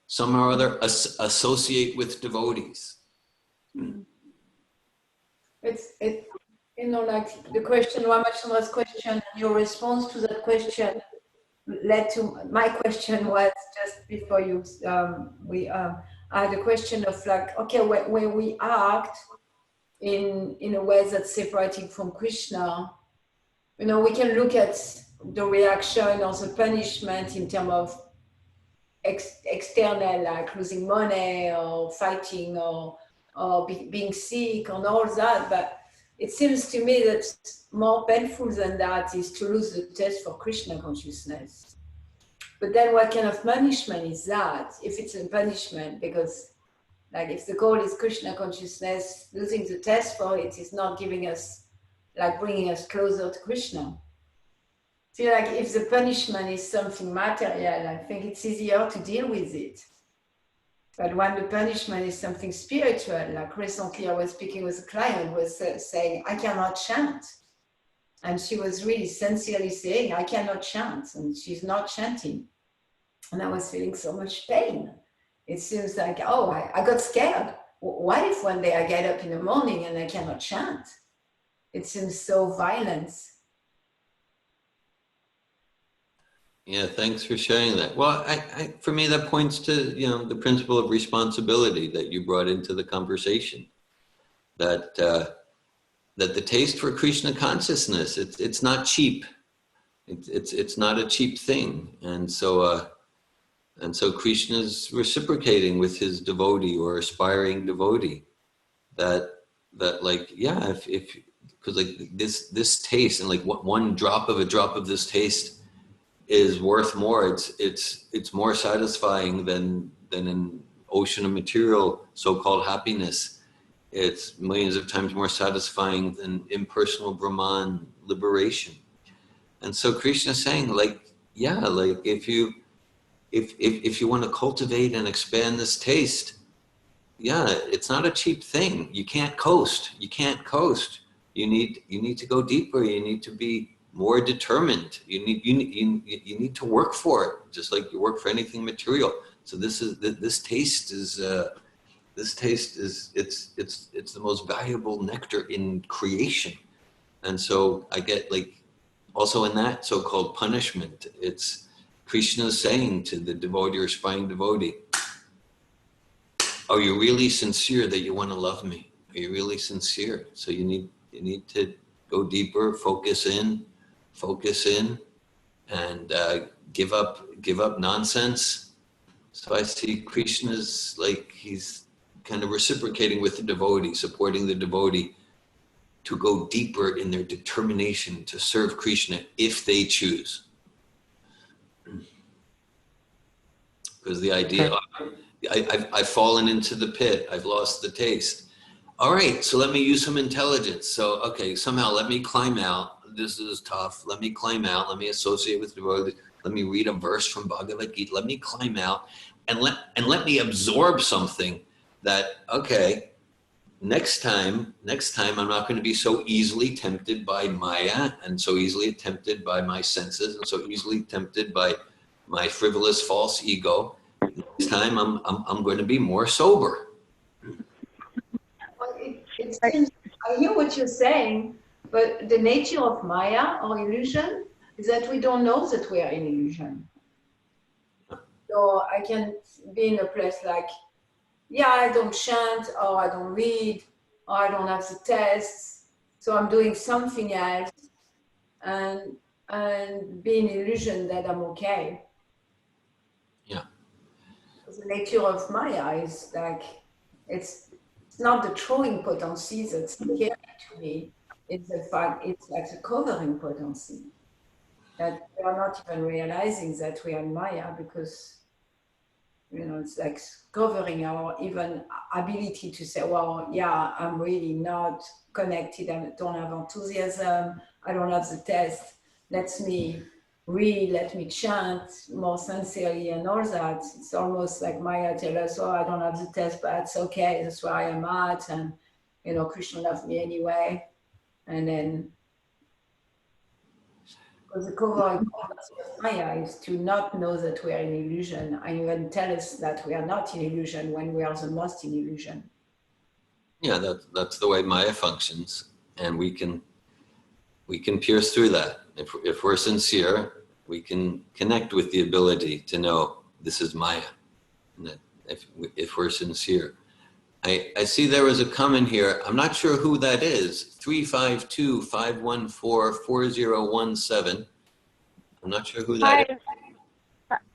Speaker 1: Somehow or other associate with devotees.
Speaker 4: It's you know, like the question, Ramachandra's question, your response to that question led to my question. Was just before you we had a question of like, okay, when we act in a way that's separated from Krishna, you know, we can look at the reaction or the punishment in terms of external, like losing money or fighting or being sick and all that, but it seems to me that more painful than that is to lose the taste for Krishna consciousness. But then what kind of punishment is that? If it's a punishment, because like if the goal is Krishna consciousness, losing the taste for it is not giving us, like bringing us closer to Krishna. See, like if the punishment is something material, I think it's easier to deal with it. But when the punishment is something spiritual, like recently I was speaking with a client who was saying, I cannot chant. And she was really sincerely saying, I cannot chant. And she's not chanting. And I was feeling so much pain. It seems like, oh, I got scared. What if one day I get up in the morning and I cannot chant? It seems so violent.
Speaker 1: Yeah, thanks for sharing that. Well, for me, that points to, the principle of responsibility that you brought into the conversation. That that the taste for Krishna consciousness, it's not cheap. It's not a cheap thing, and so Krishna's reciprocating with his devotee or aspiring devotee. That like, yeah, if because like this taste, and like one drop of this taste is worth more. It's more satisfying than an ocean of material so-called happiness. It's millions of times more satisfying than impersonal Brahman liberation. And so Krishna is saying, like, yeah, like if you want to cultivate and expand this taste, yeah, it's not a cheap thing. You can't coast. You need to go deeper. You need to be more determined. You need to work for it, just like you work for anything material. So this taste is the most valuable nectar in creation. And so I get, like, also in that so-called punishment, it's Krishna saying to the devotee or aspiring devotee, are you really sincere that you want to love me? Are you really sincere? So you need to go deeper, focus in, and give up nonsense. So I see Krishna's like he's kind of reciprocating with the devotee, supporting the devotee to go deeper in their determination to serve Krishna if they choose. Because the idea, I've fallen into the pit, I've lost the taste. All right, so let me use some intelligence. So, okay, somehow let me climb out. This is tough. Let me climb out. Let me associate with devotees. Let me read a verse from Bhagavad Gita. Let me climb out and let me absorb something that, okay, next time I'm not going to be so easily tempted by Maya and so easily tempted by my senses and so easily tempted by my frivolous false ego. Next time I'm going to be more sober.
Speaker 4: It seems, I hear what you're saying, but the nature of Maya or illusion is that we don't know that we are in illusion. So I can be in a place like, yeah, I don't chant, or I don't read, or I don't have the tests, so I'm doing something else, and be in illusion that I'm okay.
Speaker 1: Yeah.
Speaker 4: The nature of Maya is like, it's not the throwing potency that's scary to me. It's the fact, it's like the covering potency. That we are not even realizing that we are in Maya because, it's like covering our even ability to say, well, yeah, I'm really not connected. I don't have enthusiasm. I don't have the test. Let me read, let me chant more sincerely and all that. It's almost like Maya tells us, oh, I don't have the test, but it's okay. That's where I am at. And, Krishna loves me anyway. And then, because the covering of Maya is to not know that we are in illusion and even tell us that we are not in illusion when we are the most in illusion.
Speaker 1: Yeah, that's the way Maya functions. And we can pierce through that. If we're sincere, we can connect with the ability to know this is Maya. And that if we're sincere. I see there was a comment here. I'm not sure who that is. 352-514-4017. I'm not sure who that is.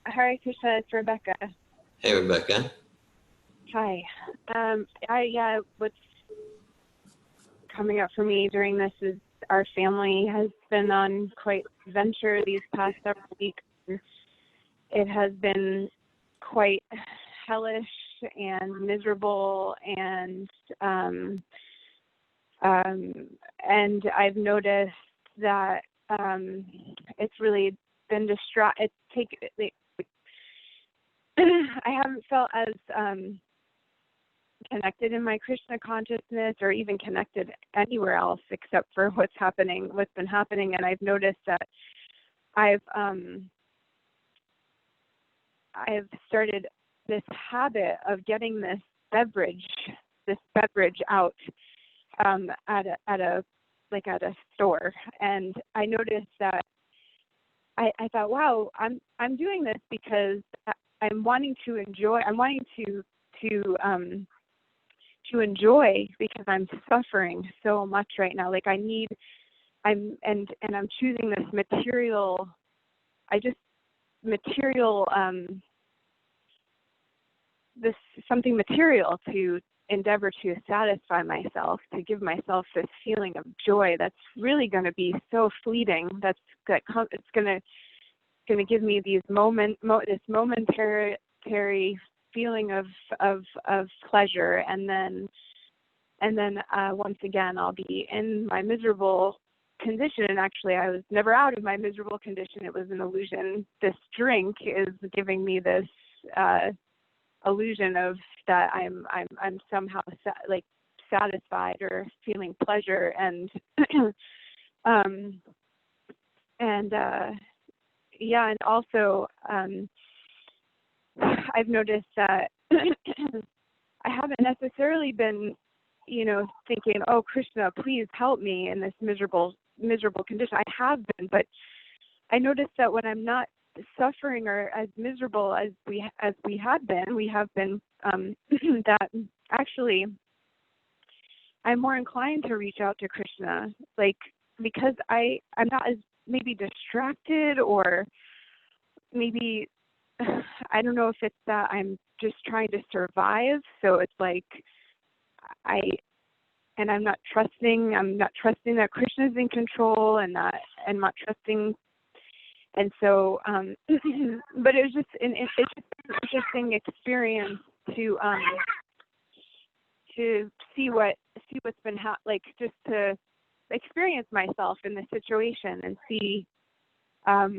Speaker 8: Hare Krishna, it's Rebecca.
Speaker 1: Hey, Rebecca.
Speaker 8: Hi. I was coming up for me during this is our family has been on quite an adventure these past several weeks. It has been quite hellish and miserable, and I've noticed that it's really been I haven't felt as connected in my Krishna consciousness, or even connected anywhere else except for what's been happening. And I've noticed that I've started this habit of getting this beverage out at a store, and I noticed that I thought, wow, I'm doing this because I'm wanting to enjoy. I'm wanting to enjoy, because I'm suffering so much right now. Like I'm choosing this material. This something material to endeavor to satisfy myself, to give myself this feeling of joy that's really going to be so fleeting. It's going to give me these this momentary feeling of pleasure, and then once again I'll be in my miserable condition. And actually, I was never out of my miserable condition. It was an illusion. This drink is giving me this illusion of that I'm somehow satisfied or feeling pleasure, and and also I've noticed that I haven't necessarily been, thinking, oh, Krishna, please help me in this miserable condition. I have been, but I noticed that when I'm not suffering or as miserable as we have been, that actually I'm more inclined to reach out to Krishna, because I'm not as maybe distracted, or maybe I don't know if it's that I'm just trying to survive. So it's like I'm not trusting that Krishna is in control, and I'm not trusting. And so, but it was just an interesting experience to see what's been just to experience myself in the situation and see how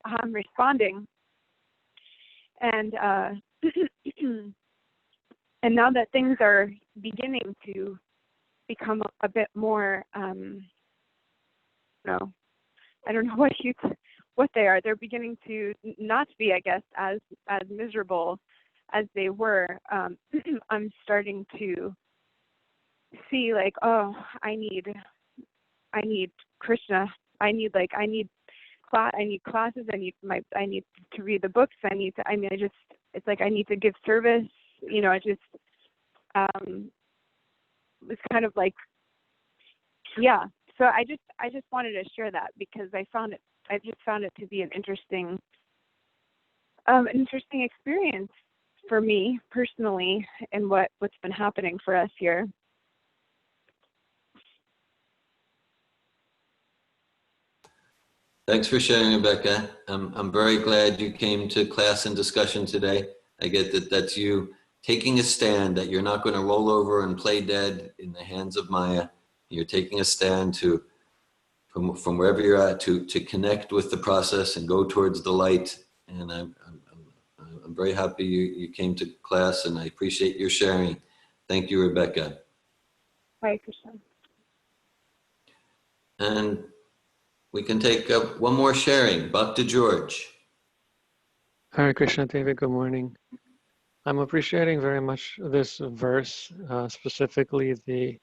Speaker 8: I'm responding, and and now that things are beginning to become a bit more, I don't know what they are. They're beginning to not be, I guess, as miserable as they were. I'm starting to see oh, I need Krishna. I need classes. I need to read the books. It's like I need to give service. It's kind of like, yeah. So I just wanted to share that, because I just found it to be an interesting experience for me personally, and what's been happening for us here.
Speaker 1: Thanks for sharing, Rebecca. I'm very glad you came to class and discussion today. I get that that's you taking a stand, that you're not going to roll over and play dead in the hands of Maya. You're taking a stand from wherever you're at to connect with the process and go towards the light. And I'm very happy you came to class, and I appreciate your sharing. Thank you, Rebecca.
Speaker 8: Bye, Krishna.
Speaker 1: And we can take one more sharing. Bhakti George.
Speaker 9: Hare Krishna, David, good morning. I'm appreciating very much this verse, specifically the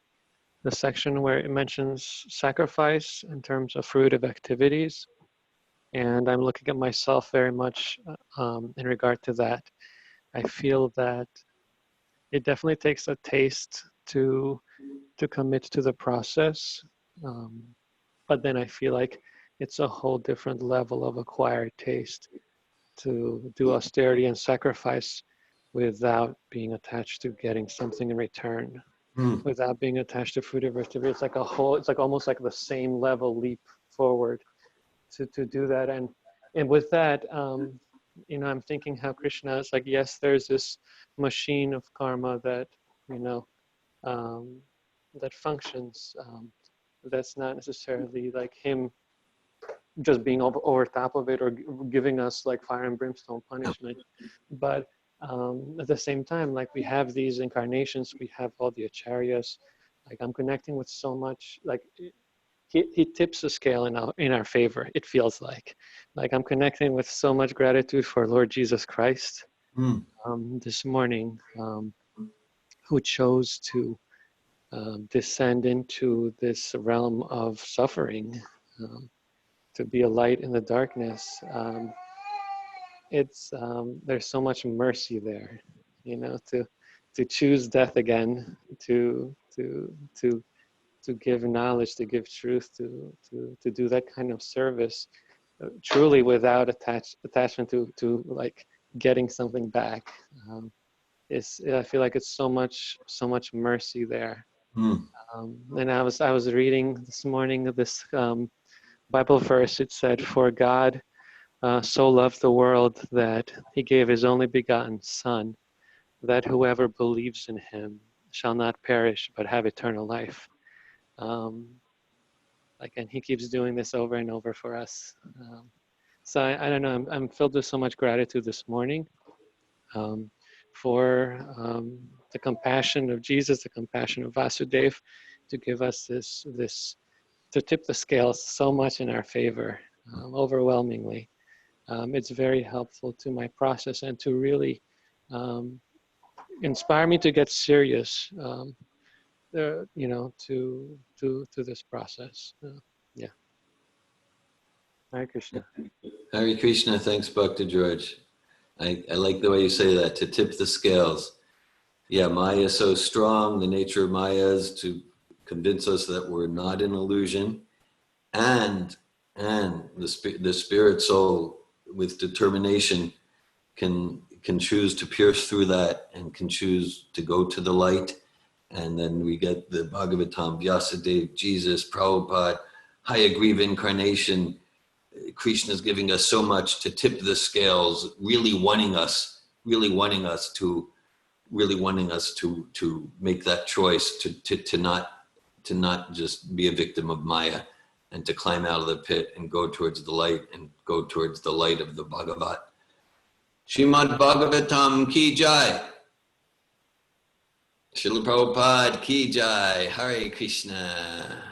Speaker 9: section where it mentions sacrifice in terms of fruitive activities. And I'm looking at myself very much in regard to that. I feel that it definitely takes a taste to commit to the process. But then I feel like it's a whole different level of acquired taste to do austerity and sacrifice without being attached to getting something in return. without being attached to fruit or vertebrate. It's like a whole, it's like almost like the same level leap forward to do that. And with that, you know, I'm thinking how Krishna is like, yes, there's this machine of karma that, you know, that functions. That's not necessarily like him just being over top of it or giving us like fire and brimstone punishment. But at the same time, like we have these incarnations, we have all the acharyas, like I'm connecting with so much, like he tips the scale in our favor, it feels like I'm connecting with so much gratitude for Lord Jesus Christ this morning, who chose to descend into this realm of suffering, to be a light in the darkness. It's there's so much mercy there, you know, to choose death again, to give knowledge, to give truth, to do that kind of service, truly without attachment to like getting something back. I feel like it's so much mercy there. And I was reading this morning this Bible verse. It said, "For God so loved the world that he gave his only begotten Son, that whoever believes in him shall not perish but have eternal life." Like, and he keeps doing this over and over for us. So I don't know. I'm filled with so much gratitude this morning for the compassion of Jesus, the compassion of Vasudev, to give us this to tip the scales so much in our favor, overwhelmingly. It's very helpful to my process and to really inspire me to get serious, you know, to this process. Yeah. Hare Krishna.
Speaker 1: Hare Krishna, thanks, Bhakta George. I like the way you say that, to tip the scales. Yeah, Maya is so strong. The nature of Maya is to convince us that we're not an illusion. And the spirit soul with determination can choose to pierce through that and can choose to go to the light. And then we get the Bhagavatam, Vyasadeva, Jesus, Prabhupada, Hayagriva incarnation. Krishna's giving us so much to tip the scales, really wanting us to make that choice to not just be a victim of Maya, and to climb out of the pit and go towards the light and go towards the light of the Bhagavat. Srimad Bhagavatam ki jai. Srila Prabhupada ki jai. Hare Krishna.